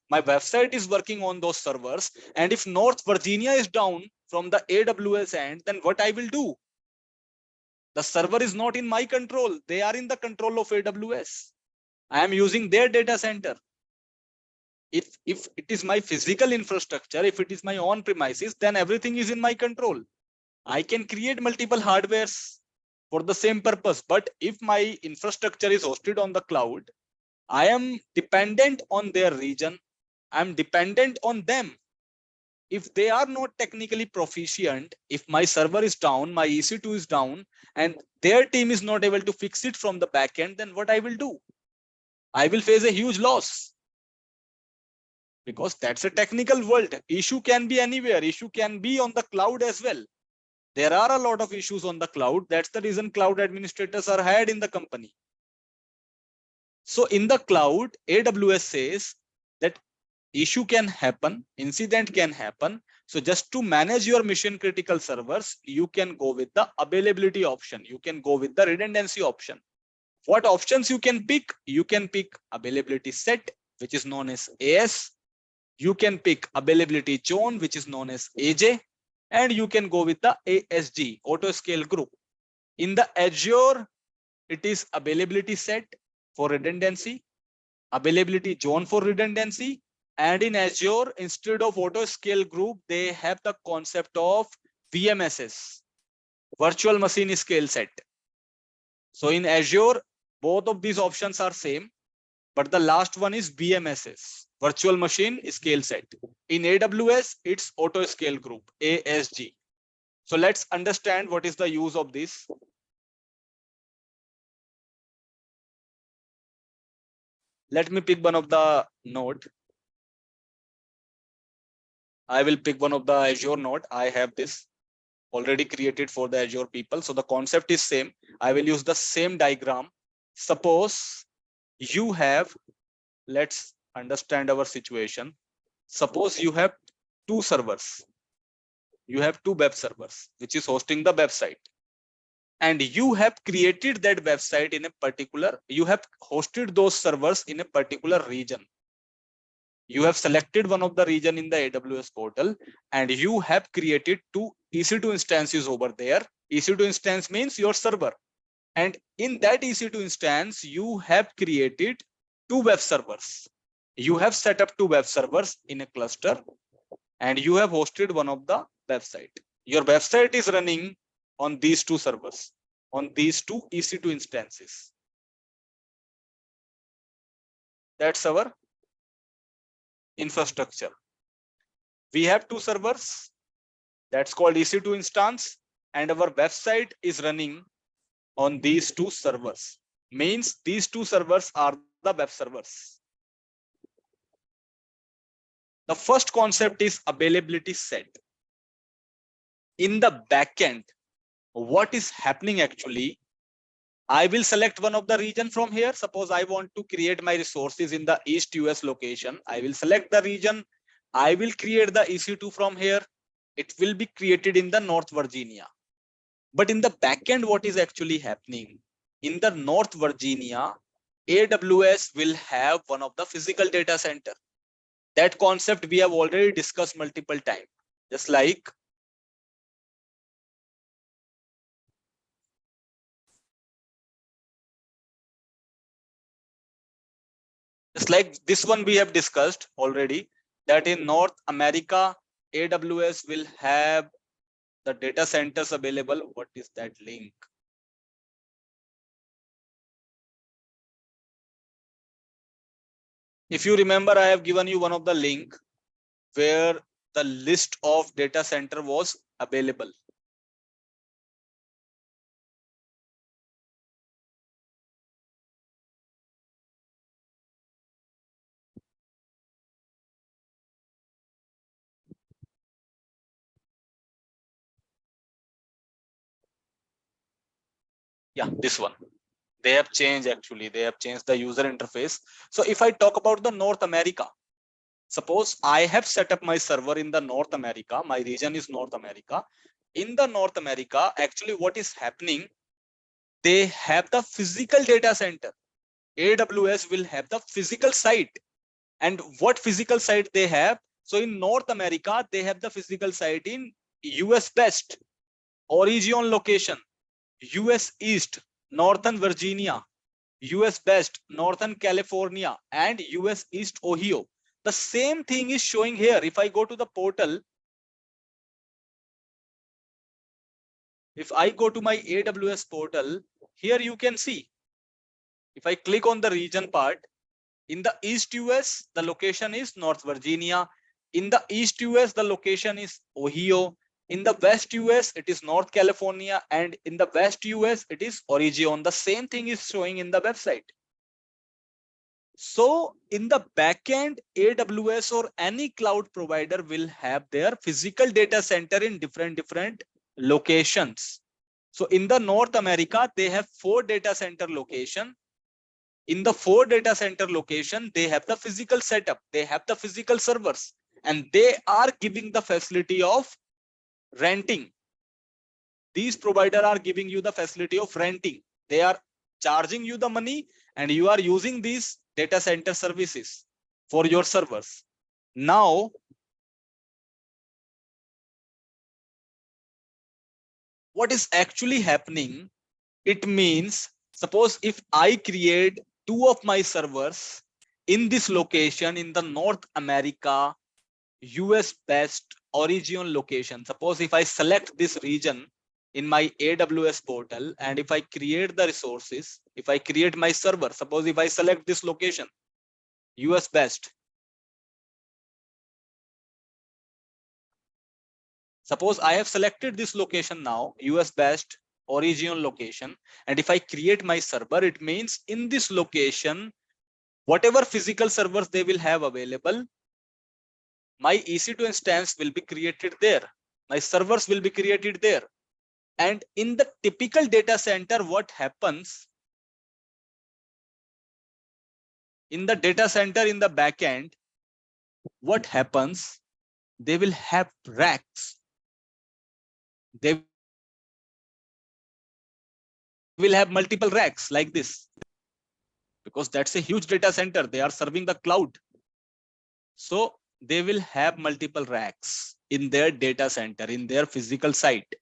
My website is working on those servers. And if North Virginia is down from the AWS end, then what I will do? The server is not in my control. They are in the control of AWS. I am using their data center. If it is my physical infrastructure, if it is my on-premises, then everything is in my control. I can create multiple hardwares for the same purpose. But if my infrastructure is hosted on the cloud, I am dependent on their region. I'm dependent on them. If they are not technically proficient, if my server is down, my EC2 is down, and their team is not able to fix it from the backend, then what I will do? I will face a huge loss. Because that's a technical world. Issue can be anywhere. Issue can be on the cloud as well. There are a lot of issues on the cloud. That's the reason cloud administrators are hired in the company. So in the cloud, AWS says that issue can happen, incident can happen. So just to manage your mission critical servers, you can go with the availability option. You can go with the redundancy option. What options you can pick? You can pick availability set, which is known as AS. You can pick availability zone, which is known as AJ. And you can go with the ASG, auto scale group. In the Azure, it is availability set for redundancy, availability zone for redundancy. And in Azure, instead of auto scale group, they have the concept of VMSs, virtual machine scale set. So in Azure, both of these options are same, but the last one is VMSS, virtual machine scale set. In AWS, it's auto scale group, ASG. So let's understand what is the use of this. Let me pick one of the node. I will pick one of the Azure node. I have this already created for the Azure people. So the concept is same. I will use the same diagram. Suppose you have, let's understand our situation. Suppose you have two servers. You have two web servers, which is hosting the website. And you have created that website in a particular, you have hosted those servers in a particular region. You have selected one of the region in the AWS portal and you have created two EC2 instances over there. EC2 instance means your server. And in that EC2 instance, you have created two web servers. You have set up two web servers in a cluster and you have hosted one of the website. Your website is running on these two servers, on these two EC2 instances. That's our infrastructure. We have two servers, that's called EC2 instance, and our website is running on these two servers. Means these two servers are the web servers. The first concept is availability set. In the backend, what is happening actually? I will select one of the region from here. Suppose I want to create my resources in the East US location. I will select the region. I will create the EC2 from here. It will be created in the North Virginia. But in the backend, what is actually happening? In the North Virginia, AWS will have one of the physical data center. That concept we have already discussed multiple times. Just like this one we have discussed already, that in North America, AWS will have the data centers available. What is that link? If you remember, I have given you one of the link where the list of data center was available. Yeah, this one. They have changed actually. They have changed the user interface. So if I talk about the North America, suppose I have set up my server in the North America. My region is North America. In the North America, actually what is happening? They have the physical data center. AWS will have the physical site. And what physical site they have? So in North America, they have the physical site in US West, origin location, US East, Northern Virginia, US West, Northern California, and US East Ohio. The same thing is showing here. If I go to the portal, if I go to my AWS portal, here you can see, if I click on the region part, in the East US, the location is North Virginia. In the East US, the location is Ohio. In the West US, it is North California. And in the West US, it is Oregon. The same thing is showing in the website. So in the backend, AWS or any cloud provider will have their physical data center in different locations. So in the North America, they have 4 data center location. In the 4 data center location, they have the physical setup. They have the physical servers and they are giving the facility of renting. These providers are giving you the facility of renting. They are charging you the money and you are using these data center services for your servers. Now, what is actually happening? It means, suppose if I create 2 of my servers in this location in the North America, US West origin location. Suppose if I select this region in my AWS portal, and if I create the resources, if I create my server, suppose if I select this location, US best. Suppose I have selected this location now, US best original location. And if I create my server, it means in this location, whatever physical servers they will have available, my EC2 instance will be created there. My servers will be created there. And in the typical data center, what happens in the data center in the backend, what happens? They will have racks. They will have multiple racks like this, because that's a huge data center. They are serving the cloud. So they will have multiple racks in their data center, in their physical site.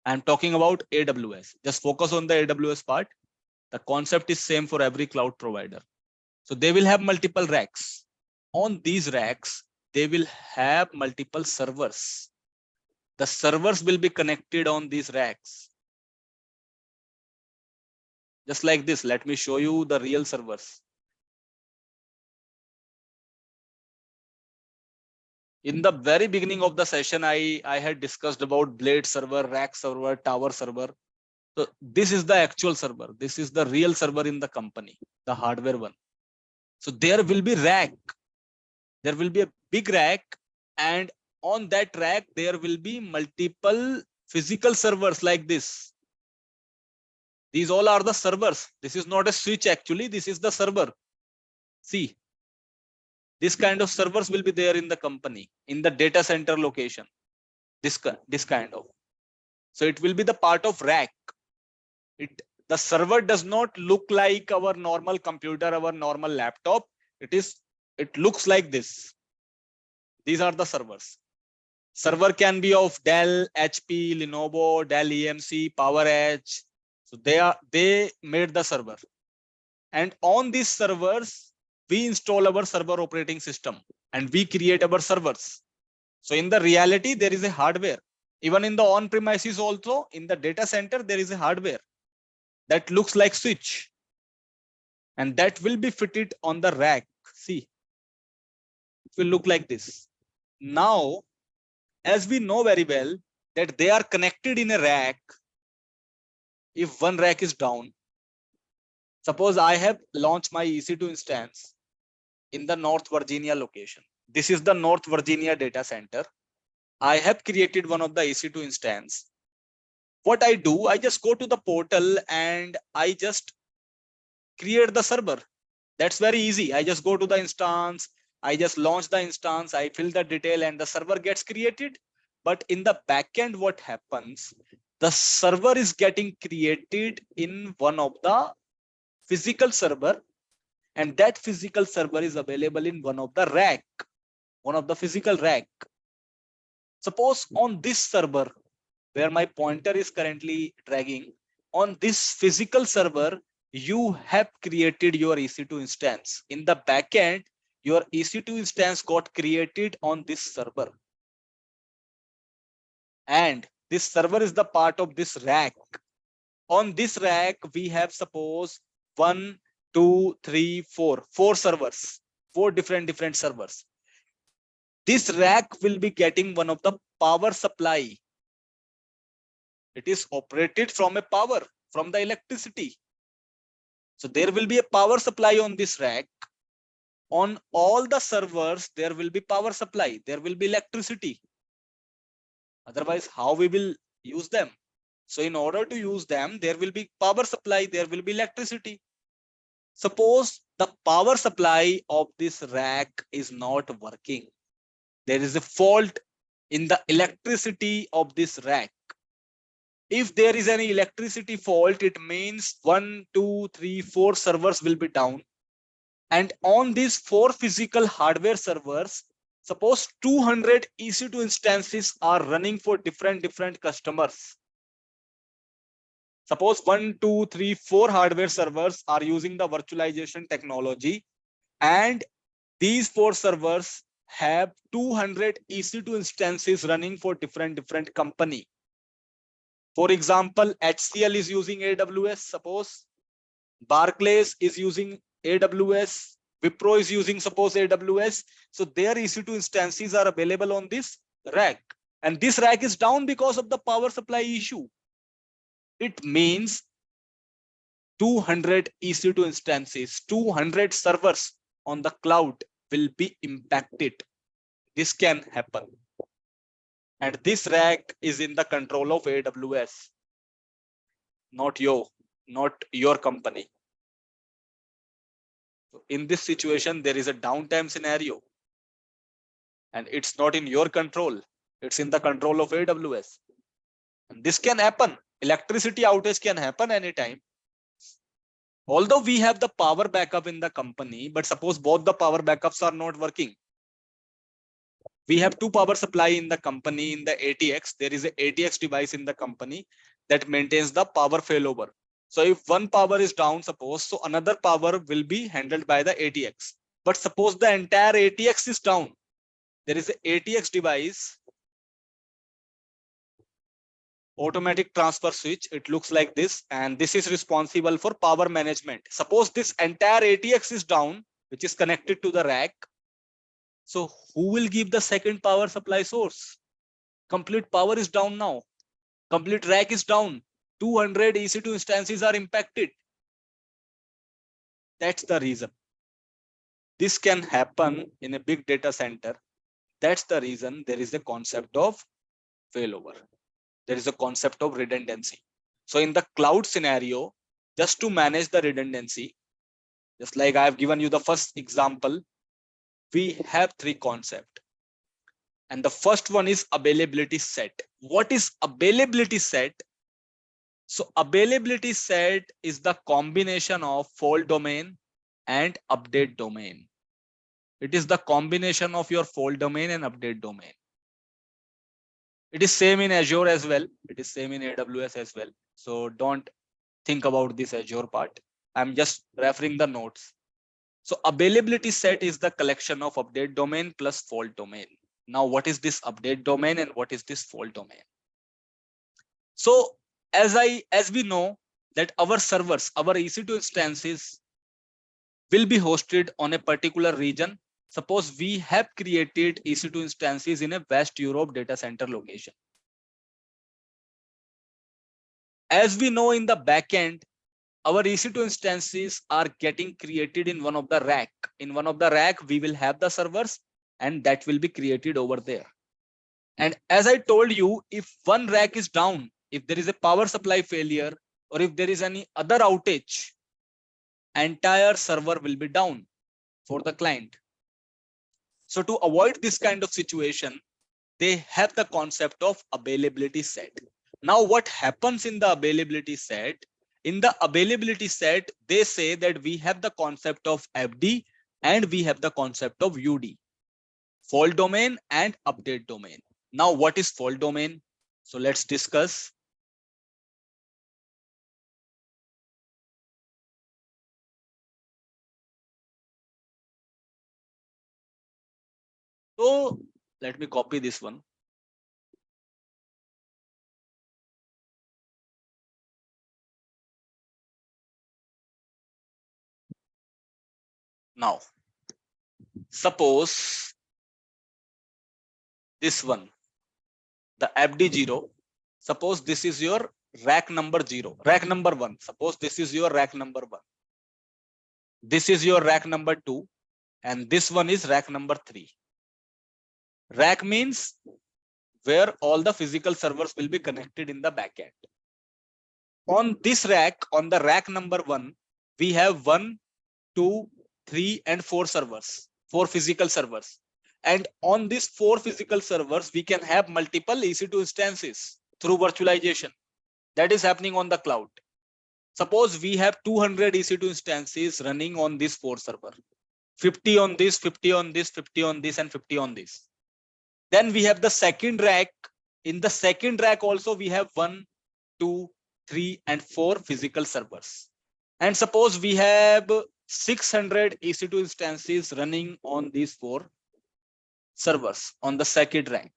I'm talking about AWS. Just focus on the AWS part. The concept is same for every cloud provider. So they will have multiple racks. On these racks, they will have multiple servers. The servers will be connected on these racks. Just like this, let me show you the real servers. In the very beginning of the session, I had discussed about blade server, rack server, tower server. So this is the actual server. This is the real server in the company, the hardware one. So there will be rack. There will be a big rack, and on that rack, there will be multiple physical servers like this. These all are the servers. This is not a switch actually. This is the server. See, this kind of servers will be there in the company, in the data center location. This kind of. So it will be the part of rack. The server does not look like our normal computer, our normal laptop. It looks like this. These are the servers. Server can be of Dell, HP, Lenovo, Dell EMC, PowerEdge. So they made the server. And on these servers, we install our server operating system and we create our servers. So in the reality, there is a hardware. Even in the on-premises also, in the data center, there is a hardware that looks like switch. And that will be fitted on the rack. See, it will look like this. Now, as we know very well that they are connected in a rack, if one rack is down, suppose I have launched my EC2 instance in the North Virginia location. This is the North Virginia data center. I have created one of the EC2 instance. What I do, I just go to the portal and I just create the server. That's very easy. I just go to the instance, I just launch the instance, I fill the detail and the server gets created. But in the backend, what happens? The server is getting created in one of the physical server, and that physical server is available in one of the rack, one of the physical rack. Suppose on this server, where my pointer is currently dragging, on this physical server, you have created your EC2 instance. In the backend, your EC2 instance got created on this server. And this server is the part of this rack. On this rack, we have suppose 1, 2, 3, 4 servers, 4 different servers. This rack will be getting one of the power supply. It is operated from a power, from the electricity. So there will be a power supply on this rack. On all the servers, there will be power supply. There will be electricity. Otherwise, how we will use them? So in order to use them, there will be power supply, there will be electricity. Suppose the power supply of this rack is not working. There is a fault in the electricity of this rack. If there is any electricity fault, it means 1, 2, 3, 4 servers will be down. And on these 4 physical hardware servers, suppose 200 EC2 instances are running for different customers. Suppose 1, 2, 3, 4 hardware servers are using the virtualization technology, and these 4 servers have 200 EC2 instances running for different company. For example, HCL is using AWS, suppose Barclays is using AWS, Wipro is using suppose AWS. So their EC2 instances are available on this rack. And this rack is down because of the power supply issue. It means 200 EC2 instances, 200 servers on the cloud will be impacted. This can happen. And this rack is in the control of AWS, not your company. So in this situation, there is a downtime scenario. And it's not in your control. It's in the control of AWS. And this can happen. Electricity outage can happen anytime. Although we have the power backup in the company, but suppose both the power backups are not working. We have two power supply in the company. In the ATX, there is a ATX device in the company that maintains the power failover. So if one power is down, suppose, so another power will be handled by the ATX. But suppose the entire ATX is down. There is a ATX device, automatic transfer switch. It looks like this, and this is responsible for power management. Suppose this entire ATX is down, which is connected to the rack. So who will give the second power supply source? Complete power is down now. Complete rack is down. 200 EC2 instances are impacted. That's the reason. This can happen in a big data center. That's the reason there is a concept of failover. There is a concept of redundancy. So in the cloud scenario, just to manage the redundancy, just like I have given you the first example, we have three concepts. And the first one is availability set. What is availability set? So availability set is the combination of fault domain and update domain. It is the combination of your fault domain and update domain. It is same in Azure as well. It is same in AWS as well. So don't think about this Azure part. I'm just referring the notes. So availability set is the collection of update domain plus fault domain. Now, what is this update domain and what is this fault domain? So as we know that our servers, our EC2 instances will be hosted on a particular region. Suppose we have created EC2 instances in a West Europe data center location. As we know in the backend, our EC2 instances are getting created in one of the rack. In one of the rack, we will have the servers and that will be created over there. And as I told you, if one rack is down, if there is a power supply failure, or if there is any other outage, entire server will be down for the client. So to avoid this kind of situation, they have the concept of availability set. Now, what happens in the availability set? In the availability set, they say that we have the concept of FD and we have the concept of UD, fault domain and update domain. Now, what is fault domain? So let's discuss. So let me copy this one. Now, suppose this one, the FD0, suppose this is your rack number 0, rack number 1. Suppose this is your rack number 1. This is your rack number 2, and this one is rack number 3. Rack means where all the physical servers will be connected in the backend. On this rack, on the rack number 1, we have 1, 2, 3, and 4 servers, 4 physical servers. And on these 4 physical servers, we can have multiple EC2 instances through virtualization. That is happening on the cloud. Suppose we have 200 EC2 instances running on this 4 server, 50 on this, 50 on this, 50 on this, and 50 on this. Then we have the second rack. In the second rack also, we have 1, 2, 3, and 4 physical servers. And suppose we have 600 EC2 instances running on these 4 servers on the second rack,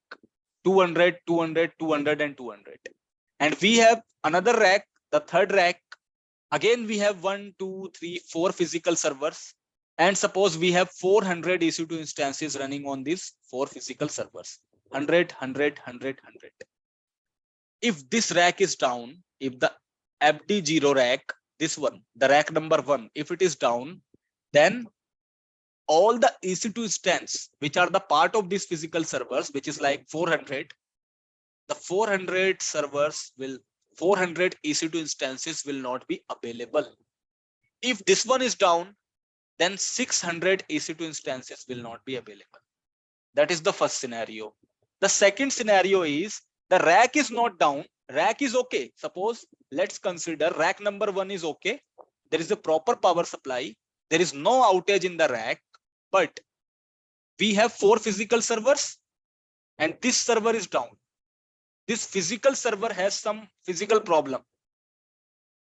200, 200, 200, and 200. And we have another rack, the third rack. Again, we have 1, 2, 3, 4 physical servers. And suppose we have 400 EC2 instances running on these 4 physical servers. 100, 100, 100, 100. If this rack is down, if the FD0 rack, this one, the rack number 1, if it is down, then all the EC2 instances, which are the part of these physical servers, which is like 400, the 400 servers will, 400 EC2 instances will not be available. If this one is down, then 600 EC2 instances will not be available. That is the first scenario. The second scenario is the rack is not down, rack is okay. Suppose let's consider rack number 1 is okay. There is a proper power supply. There is no outage in the rack, but we have 4 physical servers and this server is down. This physical server has some physical problem.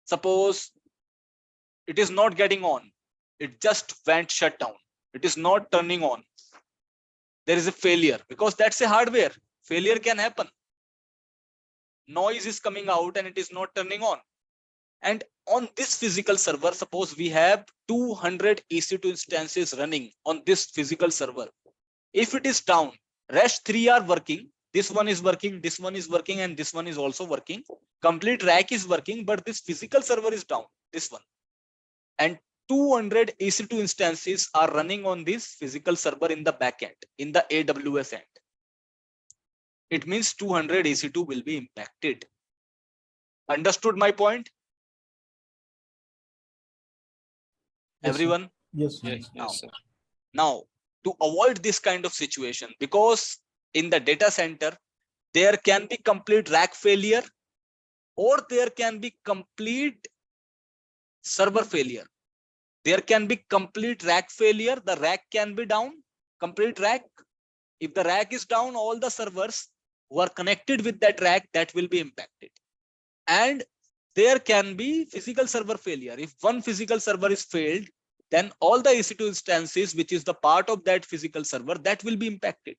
Suppose it is not getting on. It just went shut down. It is not turning on. There is a failure because that's a hardware. Failure can happen. Noise is coming out and it is not turning on. And on this physical server, suppose we have 200 EC2 instances running on this physical server. If it is down, rest 3 are working. This one is working, this one is working, and this one is also working. Complete rack is working, but this physical server is down, this one. And 200 EC2 instances are running on this physical server in the backend, in the AWS end. It means 200 EC2 will be impacted. Understood my point? Yes, sir. Everyone? Yes. Now, to avoid this kind of situation, because in the data center, there can be complete rack failure or there can be complete server failure. There can be complete rack failure. The rack can be down, complete rack. If the rack is down, all the servers who are connected with that rack, that will be impacted. And there can be physical server failure. If one physical server is failed, then all the EC2 instances, which is the part of that physical server, that will be impacted.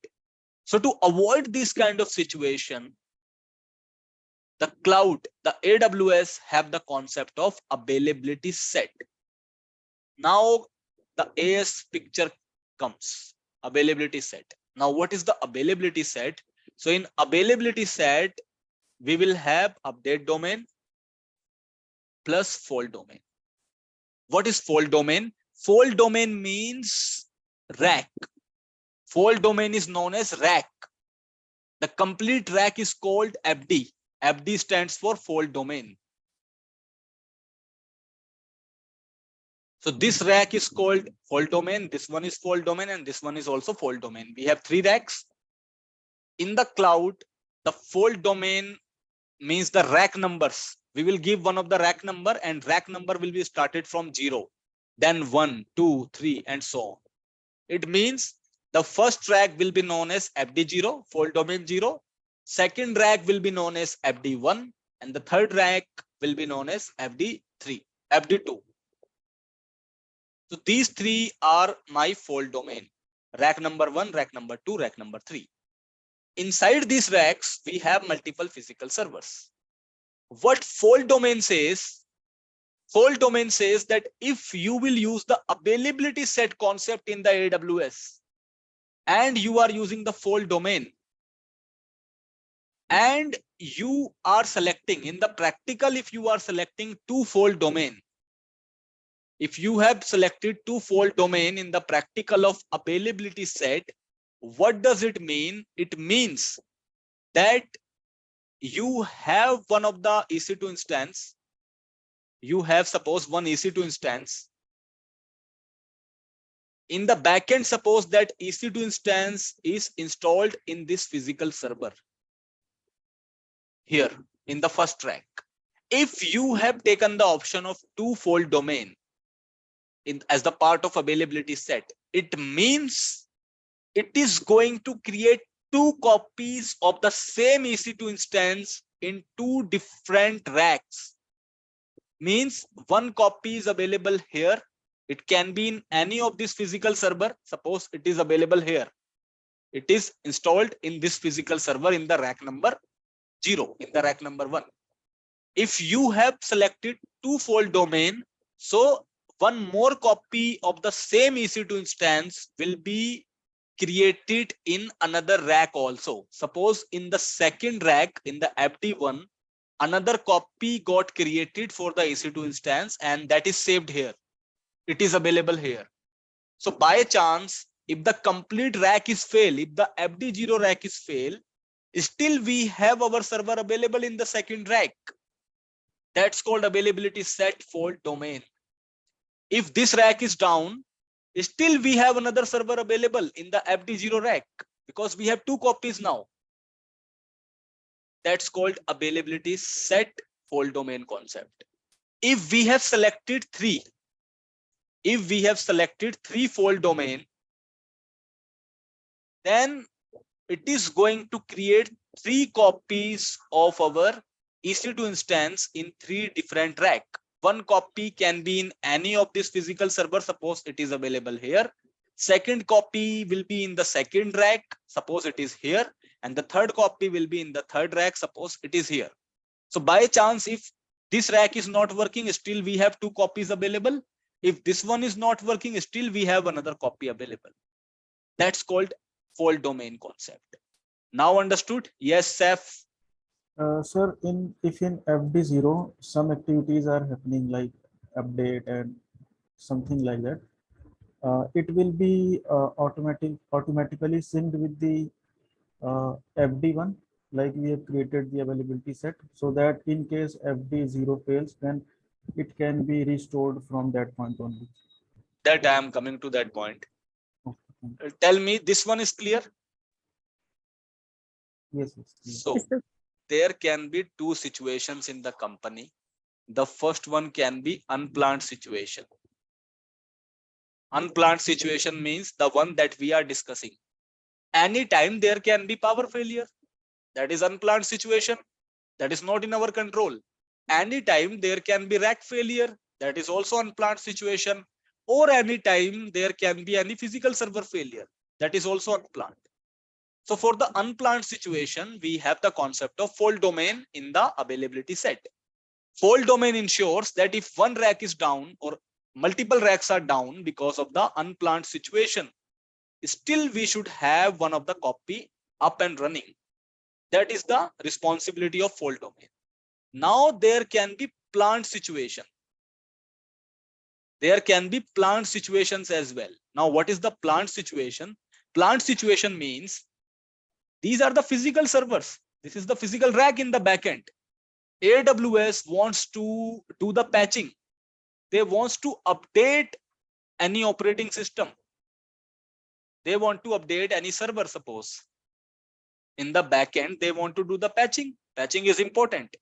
So to avoid this kind of situation, the cloud, the AWS have the concept of availability set. Now the AS picture comes, availability set. Now what is the availability set? So in availability set, we will have update domain plus fault domain. What is fault domain? Fault domain means rack. Fault domain is known as rack. The complete rack is called FD. FD stands for fault domain. So this rack is called fault domain. This one is fault domain and this one is also fault domain. We have 3 racks. In the cloud, the fault domain means the rack numbers. We will give one of the rack number and rack number will be started from 0. Then 1, 2, 3 and so on. It means the first rack will be known as FD0, fault domain 0. Second rack will be known as FD1 and the third rack will be known as FD3, FD2. So these 3 are my fault domain. Rack number 1, rack number 2, rack number 3. Inside these racks, we have multiple physical servers. What fault domain says? Fault domain says that if you will use the availability set concept in the AWS and you are using the fault domain and you are selecting in the practical, if you are selecting 2 fault domain, if you have selected 2 fault domain in the practical of availability set, what does it mean? It means that you have one of the EC2 instance. You have suppose one EC2 instance. In the backend, suppose that EC2 instance is installed in this physical server. Here in the first rack. If you have taken the option of 2 fault domain as the part of availability set, it means it is going to create 2 copies of the same EC2 instance in 2 different racks. Means one copy is available here. It can be in any of this physical server. Suppose it is available here. It is installed in this physical server in the rack number 0 in the rack number 1. If you have selected 2-fold domain, so one more copy of the same EC2 instance will be created in another rack also. Suppose in the second rack, in the FD1, another copy got created for the EC2 instance, and that is saved here. It is available here. So by chance, if the complete rack is fail, if the FD0 rack is fail, still we have our server available in the second rack. That's called availability set fault domain. If this rack is down, still we have another server available in the FD0 rack because we have 2 copies now. That's called availability set fault domain concept. If we have selected 3, if we have selected 3-fold domain, then it is going to create 3 copies of our EC2 instance in 3 different rack. One copy can be in any of this physical server, suppose it is available here. Second copy will be in the second rack, suppose it is here. And the third copy will be in the third rack, suppose it is here. So by chance, if this rack is not working, still we have 2 copies available. If this one is not working, still we have another copy available. That's called fault domain concept. Now understood? Yes, Seth. Sir, if in FD0 some activities are happening like update and something like that, it will be automatically synced with the FD1, like we have created the availability set, so that in case FD0 fails, then it can be restored from that point only. That I am coming to that point. Okay. Tell me, this one is clear? Yes, yes. So there can be 2 situations in the company. The first one can be unplanned situation. Unplanned situation means the one that we are discussing. Anytime there can be power failure. That is unplanned situation. That is not in our control. Anytime there can be rack failure. That is also unplanned situation. Or anytime there can be any physical server failure. That is also unplanned. So for the unplanned situation, we have the concept of fault domain in the availability set. Fault domain ensures that if one rack is down or multiple racks are down because of the unplanned situation, still we should have one of the copy up and running. That is the responsibility of fault domain. Now there can be planned situation. There can be planned situations as well. Now what is the planned situation? Planned situation means these are the physical servers. This is the physical rack in the backend. AWS wants to do the patching. They want to update any operating system. They want to update any server, suppose. In the backend, they want to do the patching. Patching is important.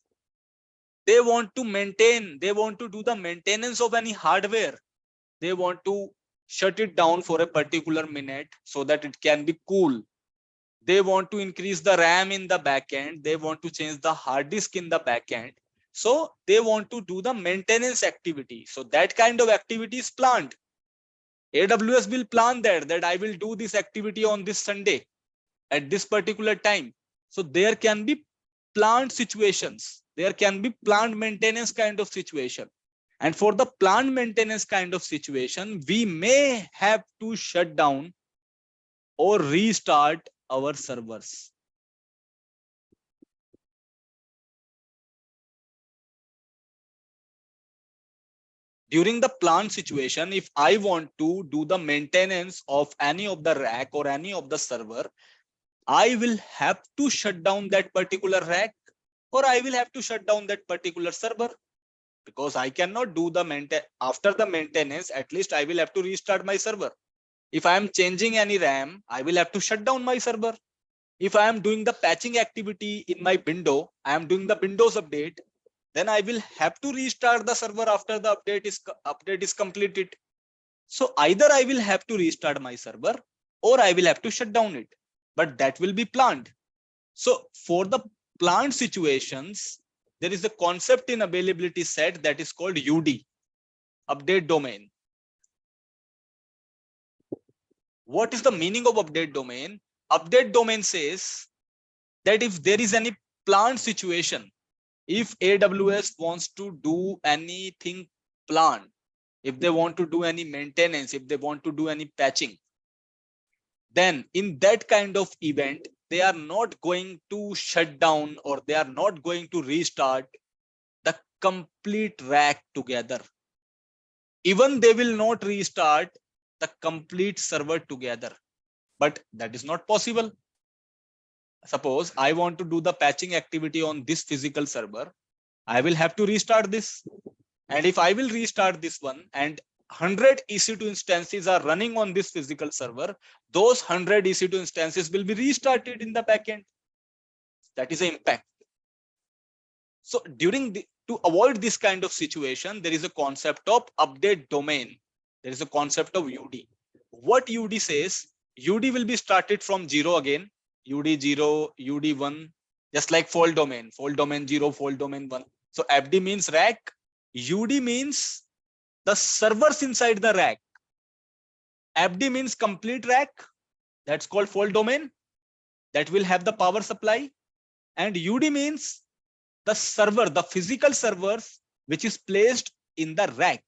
They want to maintain, they want to do the maintenance of any hardware. They want to shut it down for a particular minute so that it can be cool. They want to increase the RAM in the backend. They want to change the hard disk in the backend. So they want to do the maintenance activity. So that kind of activity is planned. AWS will plan that I will do this activity on this Sunday at this particular time. So there can be planned situations. There can be planned maintenance kind of situation. And for the planned maintenance kind of situation, we may have to shut down or restart our servers. During the planned situation, if I want to do the maintenance of any of the rack or any of the server, I will have to shut down that particular rack or I will have to shut down that particular server, because I cannot do the maintenance. After the maintenance, at least I will have to restart my server. If I am changing any RAM, I will have to shut down my server. If I am doing the patching activity in my window, I am doing the Windows update, then I will have to restart the server after the update is completed. So either I will have to restart my server or I will have to shut down it, but that will be planned. So for the planned situations, there is a concept in availability set that is called UD, update domain. What is the meaning of update domain? Update domain says that if there is any plant situation, if AWS wants to do anything plant, if they want to do any maintenance, if they want to do any patching, then in that kind of event, they are not going to shut down or they are not going to restart the complete rack together. Even they will not restart the complete server together, but that is not possible. Suppose I want to do the patching activity on this physical server, I will have to restart this. And if I will restart this one and 100 EC2 instances are running on this physical server, those 100 EC2 instances will be restarted in the backend. That is the impact. So to avoid this kind of situation, there is a concept of update domain. There is a concept of UD. What UD says, UD will be started from 0 again, UD 0, UD 1, just like fault domain 0, fault domain 1. So FD means rack, UD means the servers inside the rack. FD means complete rack, that's called fault domain, that will have the power supply. And UD means the server, the physical servers which is placed in the rack.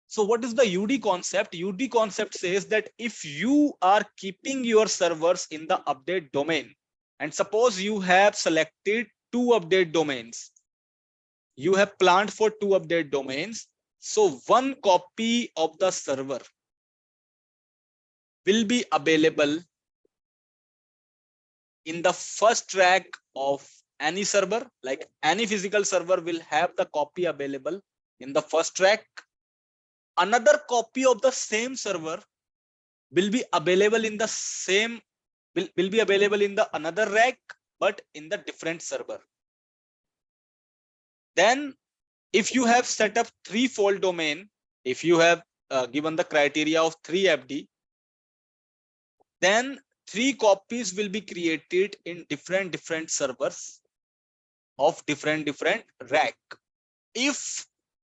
So what is the UD concept? UD concept says that if you are keeping your servers in the update domain, and suppose you have selected 2 update domains, you have planned for 2 update domains, so 1 copy of the server will be available in the first rack of any server. Like any physical server will have the copy available in the first rack. Another copy of the same server will be available in the same, will be available in the another rack, but in the different server. Then if you have set up 3 fault domain, if you have given the criteria of 3 FD, then 3 copies will be created in different servers of different rack. If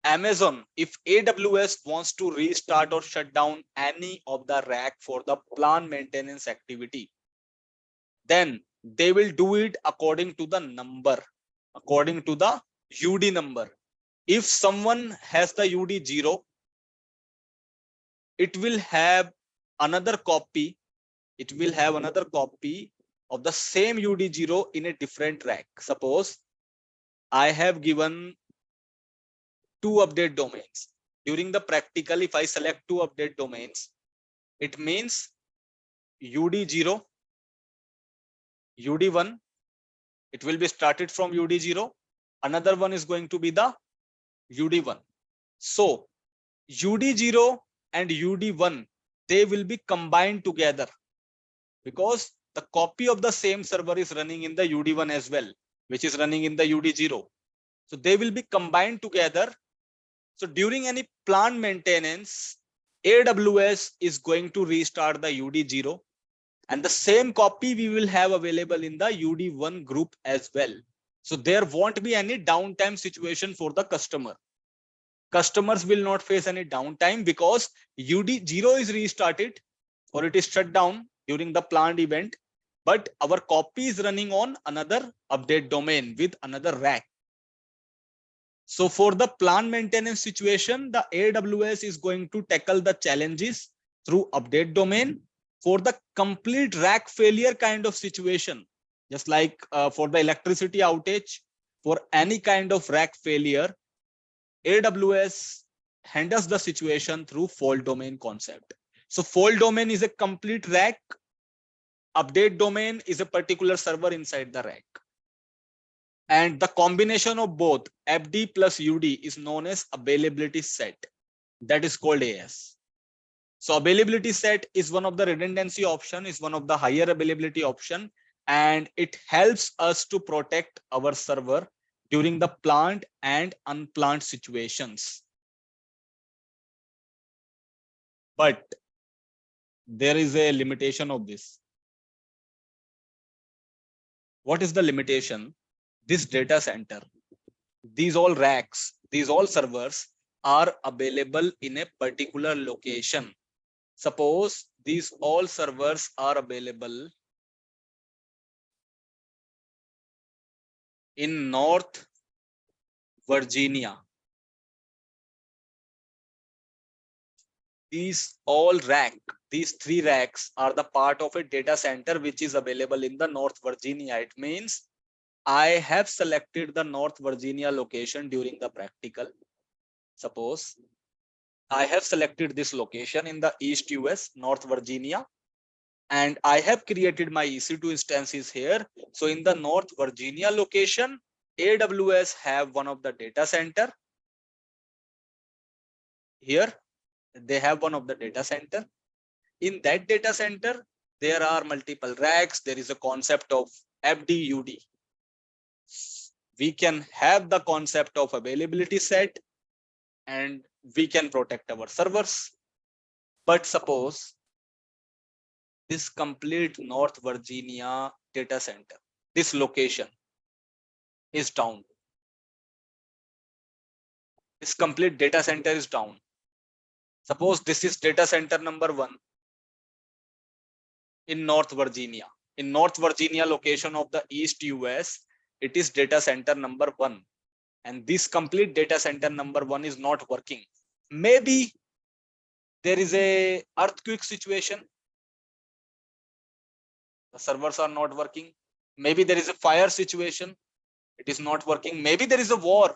Amazon, if AWS wants to restart or shut down any of the rack for the plant maintenance activity, then they will do it according to the number, according to the UD number. If someone has the UD 0, it will have another copy. It will have another copy of the same UD 0 in a different rack. Suppose I have given 2 update domains. During the practical, if I select 2 update domains, it means UD 0, UD 1, it will be started from UD 0. Another one is going to be the UD 1. So UD 0 and UD 1, they will be combined together because the copy of the same server is running in the UD 1 as well, which is running in the UD 0. So they will be combined together. So during any plant maintenance, AWS is going to restart the UD 0, and the same copy we will have available in the UD 1 group as well. So there won't be any downtime situation for the customer. Customers will not face any downtime because UD 0 is restarted or it is shut down during the planned event, but our copy is running on another update domain with another rack. So for the plant maintenance situation, the AWS is going to tackle the challenges through update domain. For the complete rack failure kind of situation, just like for the electricity outage, for any kind of rack failure, AWS handles the situation through fault domain concept. So fault domain is a complete rack. Update domain is a particular server inside the rack. And the combination of both FD plus UD is known as availability set. That is called AS. So availability set is one of the redundancy option, is one of the higher availability option, and it helps us to protect our server during the planned and unplanned situations. But there is a limitation of this. What is the limitation? This data center, these all racks, these all servers are available in a particular location. Suppose these all servers are available in North Virginia. These three racks are the part of a data center which is available in the North Virginia. It means I have selected the North Virginia location during the practical. Suppose I have selected this location in the East US, North Virginia, and I have created my EC2 instances here. So in the North Virginia location, AWS have one of the data center. Here, they have one of the data center. In that data center, there are multiple racks. There is a concept of FDUD. We can have the concept of availability set and we can protect our servers. But suppose this complete North Virginia data center, this location is down. This complete data center is down. Suppose this is data center number 1 in North Virginia. In North Virginia location of the East US, it is data center number 1. And this complete data center number 1 is not working. Maybe there is a earthquake situation. The servers are not working. Maybe there is a fire situation. It is not working. Maybe there is a war.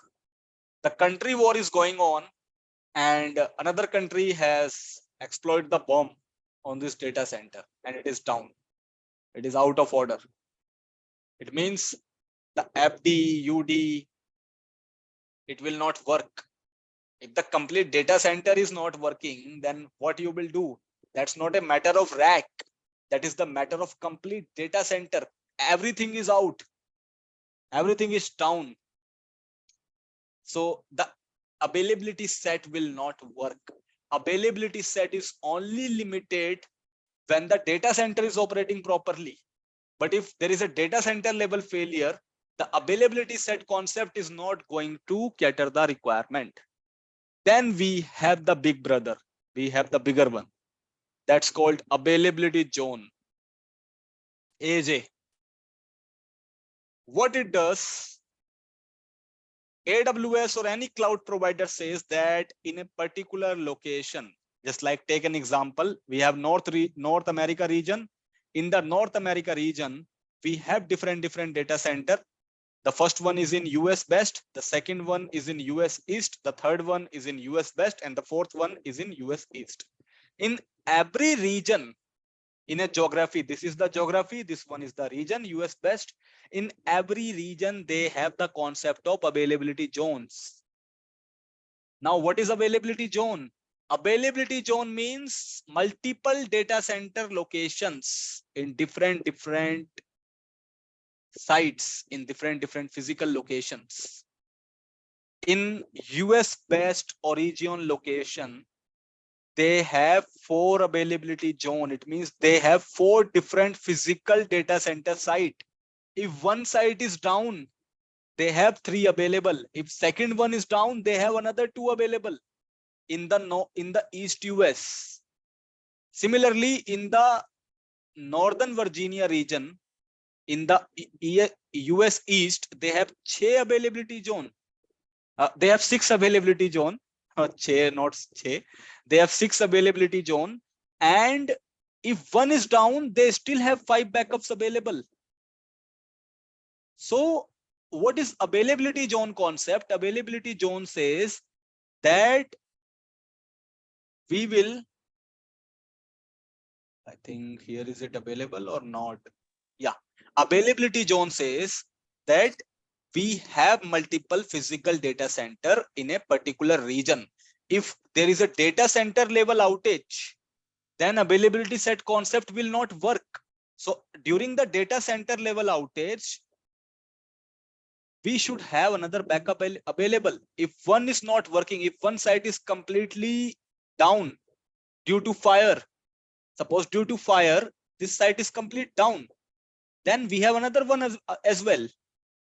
The country war is going on and another country has exploited the bomb on this data center and it is down. It is out of order. It means the FDUD, it will not work. If the complete data center is not working, then what you will do? That's not a matter of rack. That is the matter of complete data center. Everything is out. Everything is down. So the availability set will not work. Availability set is only limited when the data center is operating properly. But if there is a data center level failure, the availability set concept is not going to cater the requirement. Then we have the big brother. We have the bigger one. That's called availability zone. AJ. What it does, AWS or any cloud provider says that in a particular location, just like take an example, we have North America region. In the North America region, we have different data center. The first one is in US West, the second one is in US East, the third one is in US West, and the fourth one is in US East. In every region, in a geography, this is the geography, this one is the region, US West. In every region, they have the concept of availability zones. Now, what is availability zone? Availability zone means multiple data center locations in different sites, in different physical locations. In US West origin location, they have 4 availability zone. It means they have 4 different physical data center site. If one site is down, they have 3 available. If second one is down, they have another 2 available in the East US. Similarly, in the Northern Virginia region, in the US East, they have 6 availability zone. They have 6 availability zone. 6, not 6. They have 6 availability zone. And if one is down, they still have 5 backups available. So what is availability zone concept? Availability zone says that we will, I think here is it available or not? Yeah, availability zone says that we have multiple physical data center in a particular region. If there is a data center level outage, then availability set concept will not work. So during the data center level outage, we should have another backup available. If one is not working, if one site is completely down due to fire, suppose due to fire, this site is complete down, then we have another one as well.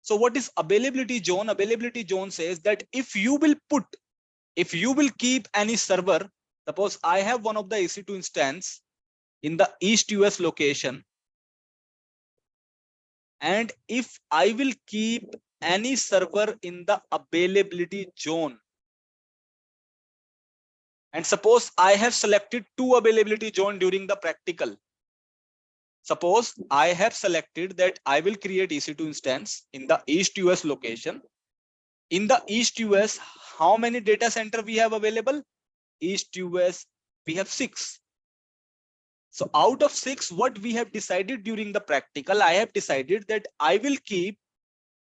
So what is availability zone? Availability zone says that if you will keep any server, suppose I have one of the EC2 instance in the East US location, and if I will keep any server in the availability zone. And suppose I have selected 2 availability zone during the practical. Suppose I have selected that I will create EC2 instance in the East US location. In the East US, how many data center we have available? East US, we have 6. So out of 6, what we have decided during the practical, I have decided that I will keep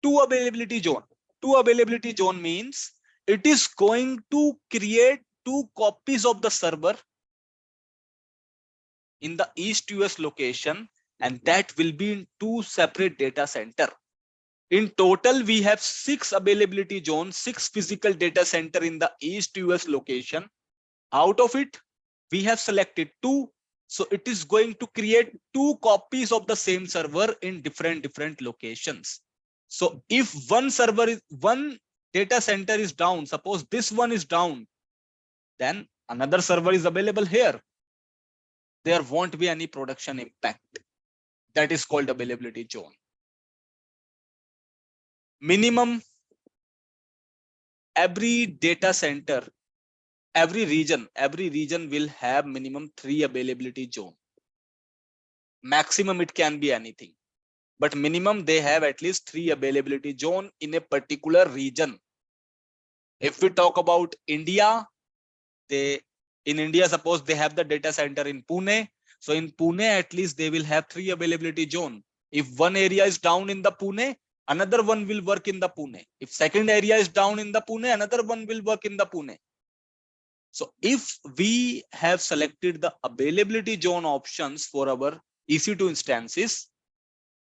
2 availability zone. 2 availability zone means it is going to create 2 copies of the server in the East US location, and that will be in 2 separate data center. In total, we have 6 availability zones, 6 physical data center in the East US location. Out of it, we have selected 2. So it is going to create 2 copies of the same server in different locations. So if one data center is down, suppose this one is down, then another server is available here. There won't be any production impact. That is called availability zone. Minimum, every data center, every region will have minimum 3 availability zone. Maximum it can be anything, but minimum they have at least 3 availability zone in a particular region. If we talk about India, in India, suppose they have the data center in Pune. So in Pune, at least they will have 3 availability zone. If one area is down in the Pune, another one will work in the Pune. If second area is down in the Pune, another one will work in the Pune. So if we have selected the availability zone options for our EC2 instances,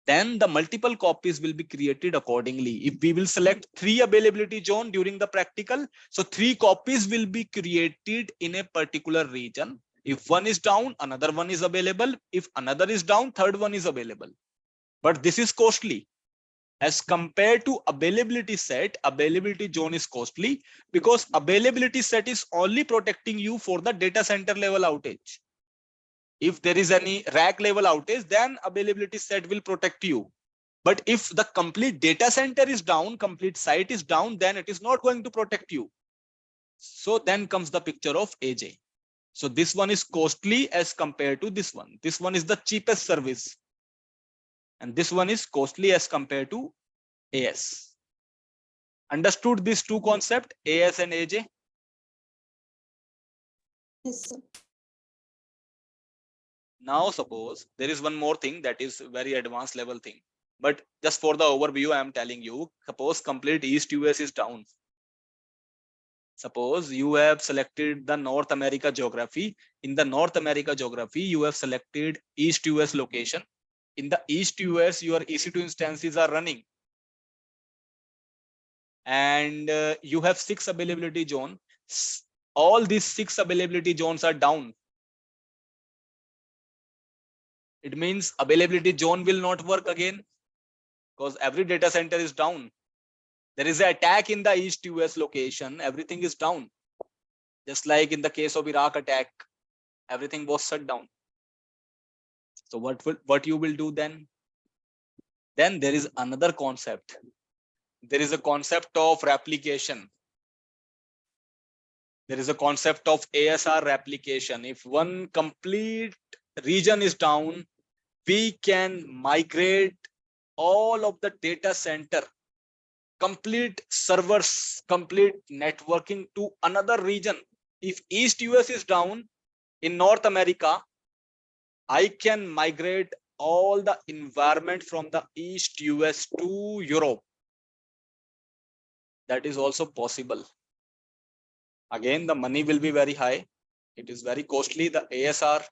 then the multiple copies will be created accordingly. If we will select 3 availability zone during the practical, so 3 copies will be created in a particular region. If one is down, another one is available. If another is down, third one is available. But this is costly. As compared to availability set, availability zone is costly because availability set is only protecting you for the data center level outage. If there is any rack level outage, then availability set will protect you. But if the complete data center is down, complete site is down, then it is not going to protect you. So then comes the picture of AJ. So this one is costly as compared to this one. This one is the cheapest service. And this one is costly as compared to AS. Understood these 2 concepts, AS and AJ? Yes, sir. Now suppose there is one more thing that is very advanced level thing. But just for the overview, I am telling you, suppose complete East US is down. Suppose you have selected the North America geography. In the North America geography, you have selected East US location. In the East US, your EC2 instances are running. And you have 6 availability zones. All these 6 availability zones are down. It means availability zone will not work again because every data center is down. There is an attack in the East US location. Everything is down. Just like in the case of Iraq attack, everything was shut down. So what you will do then? Then there is another concept. There is a concept of replication. There is a concept of ASR replication. If one complete region is down, we can migrate all of the data center, complete servers, complete networking to another region. If East US is down in North America, I can migrate all the environment from the East US to Europe. That is also possible. Again, the money will be very high. It is very costly. The ASR,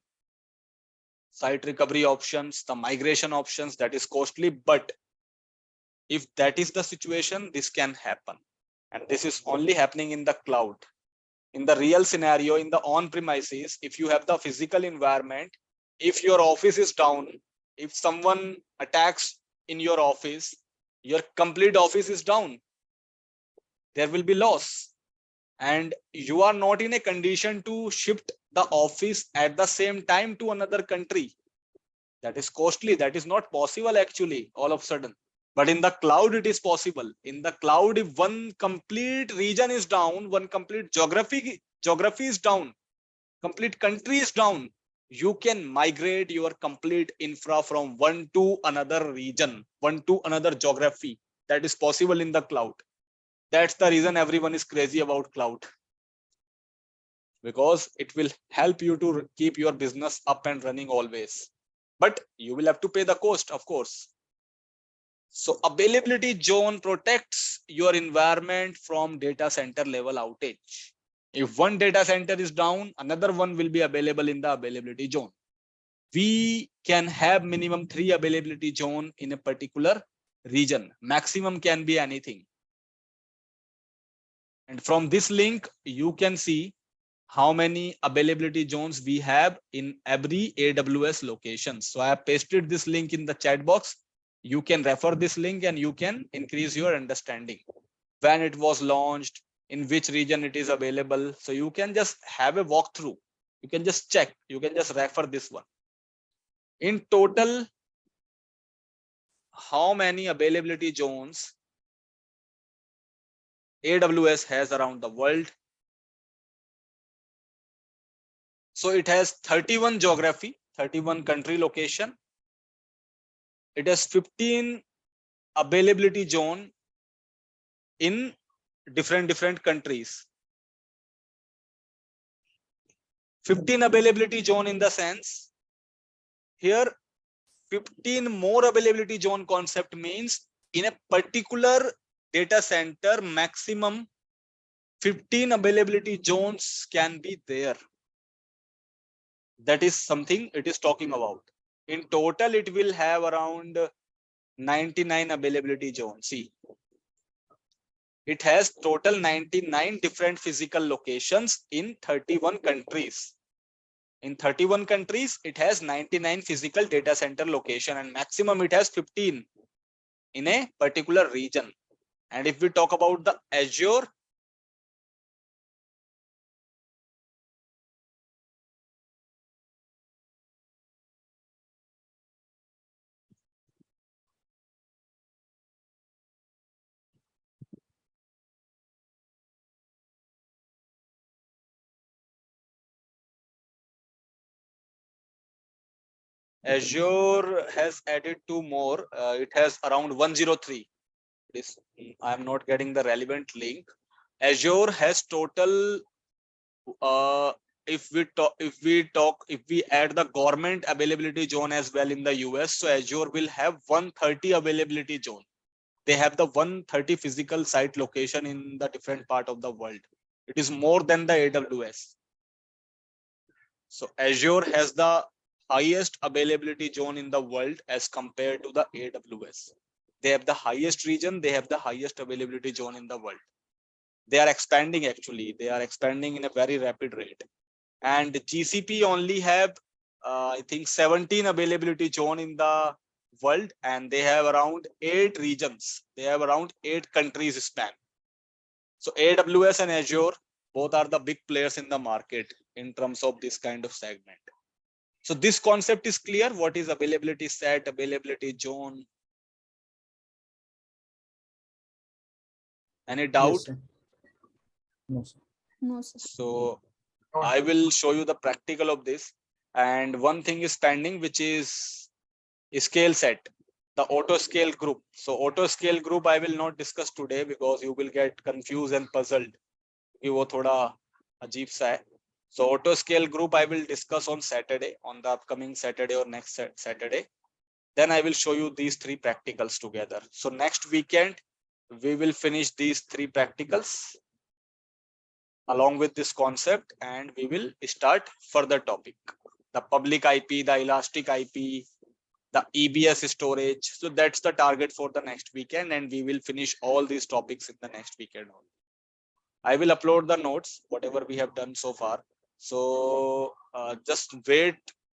site recovery options, the migration options, that is costly. But if that is the situation, this can happen. And this is only happening in the cloud. In the real scenario, in the on-premises, if you have the physical environment, if your office is down, if someone attacks in your office, your complete office is down. There will be loss. And you are not in a condition to shift the office at the same time to another country. That is costly. That is not possible actually all of a sudden. But in the cloud, it is possible. In the cloud, if one complete region is down, one complete geography is down, complete country is down, you can migrate your complete infra from one to another region, one to another geography. That is possible in the cloud. That's the reason everyone is crazy about cloud, because it will help you to keep your business up and running always. But you will have to pay the cost, of course. So availability zone protects your environment from data center level outage. If one data center is down, another one will be available in the availability zone. We can have minimum 3 availability zone in a particular region. Maximum can be anything. And from this link, you can see how many availability zones we have in every AWS location. So I have pasted this link in the chat box. You can refer this link and you can increase your understanding. When it was launched, in which region it is available. So you can just have a walkthrough. You can just check. You can just refer this one. In total, how many availability zones AWS has around the world? So it has 31 geography, 31 country location. It has 15 availability zone in different countries. 15 availability zone in the sense, here 15 more availability zone concept means in a particular data center, maximum 15 availability zones can be there. That is something it is talking about. In total, it will have around 99 availability zones. See, it has total 99 different physical locations in 31 countries. In 31 countries, it has 99 physical data center location, and maximum it has 15 in a particular region. And if we talk about the Azure, Azure has added 2 more. It has around 103. This I am not getting the relevant link. Azure has total. If we add the government availability zone as well in the US, so Azure will have 130 availability zone. They have the 130 physical site location in the different part of the world. It is more than the AWS. So Azure has the highest availability zone in the world as compared to the AWS. They have the highest region, they have the highest availability zone in the world. They are expanding actually. They are expanding in a very rapid rate. And GCP only have, I think 17 availability zone in the world, and they have around 8 regions. They have around 8 countries span. So AWS and Azure, both are the big players in the market in terms of this kind of segment. So this concept is clear. What is availability set, availability zone? Any doubt? Yes, sir. No, sir. No, sir. So I will show you the practical of this. And one thing is pending, which is scale set, the auto scale group. So auto scale group I will not discuss today because you will get confused and puzzled. वो थोड़ा अजीब सा है. So auto scale group I will discuss on Saturday, on the upcoming Saturday or next Saturday. Then I will show you these 3 practicals together. So next weekend we will finish these 3 practicals along with this concept, and we will start further topic. The public IP, the elastic IP, the EBS storage. So that's the target for the next weekend, and we will finish all these topics in the next weekend. I will upload the notes, whatever we have done so far. So just wait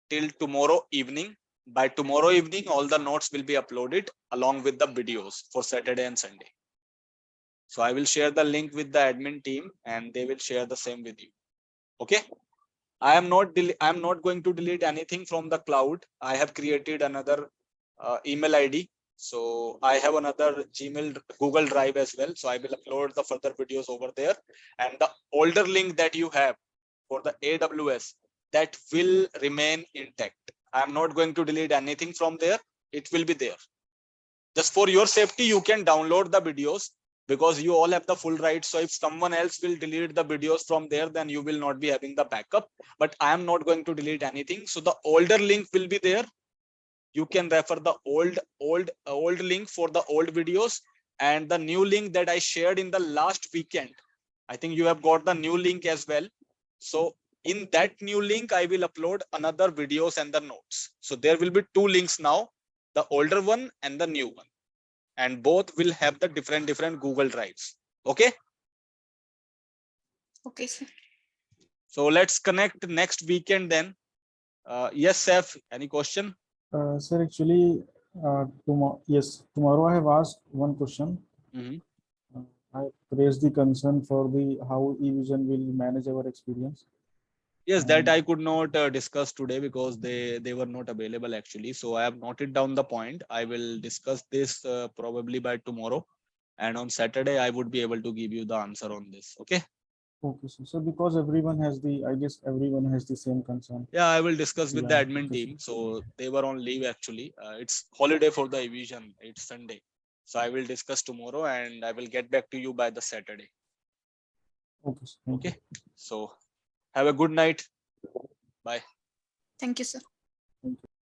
till tomorrow evening. By tomorrow evening, all the notes will be uploaded along with the videos for Saturday and Sunday. So I will share the link with the admin team, and they will share the same with you. Okay. I am not going to delete anything from the cloud. I have created another email ID So I have another Gmail, Google Drive as well. So I will upload the further videos over there. And the older link that you have for the AWS, that will remain intact. I'm not going to delete anything from there. It will be there. Just for your safety, you can download the videos because you all have the full rights. So if someone else will delete the videos from there, then you will not be having the backup. But I am not going to delete anything. So the older link will be there. You can refer the old link for the old videos, and the new link that I shared in the last weekend. I think you have got the new link as well. So in that new link, I will upload another videos and the notes. So there will be two links now, the older one and the new one. And both will have the different Google Drives. Okay. Okay, sir. So let's connect next weekend then. Yes, Seth, any question? Sir, actually, tomorrow I have asked one question. Mhm. I raised the concern for the how eVision will manage our experience. Yes, that And- I could not discuss today because they were not available actually. So I have noted down the point. I will discuss this probably by tomorrow, and on Saturday I would be able to give you the answer on this. Okay. Okay, sir. So because everyone has I guess everyone has the same concern. Yeah, I will discuss with the Yeah, admin okay, team. So they were on leave actually. It's holiday for the eVision. It's Sunday. So I will discuss tomorrow and I will get back to you by the Saturday. Okay, sir. Thank you. Okay. So have a good night. Bye. Thank you, sir. Thank you.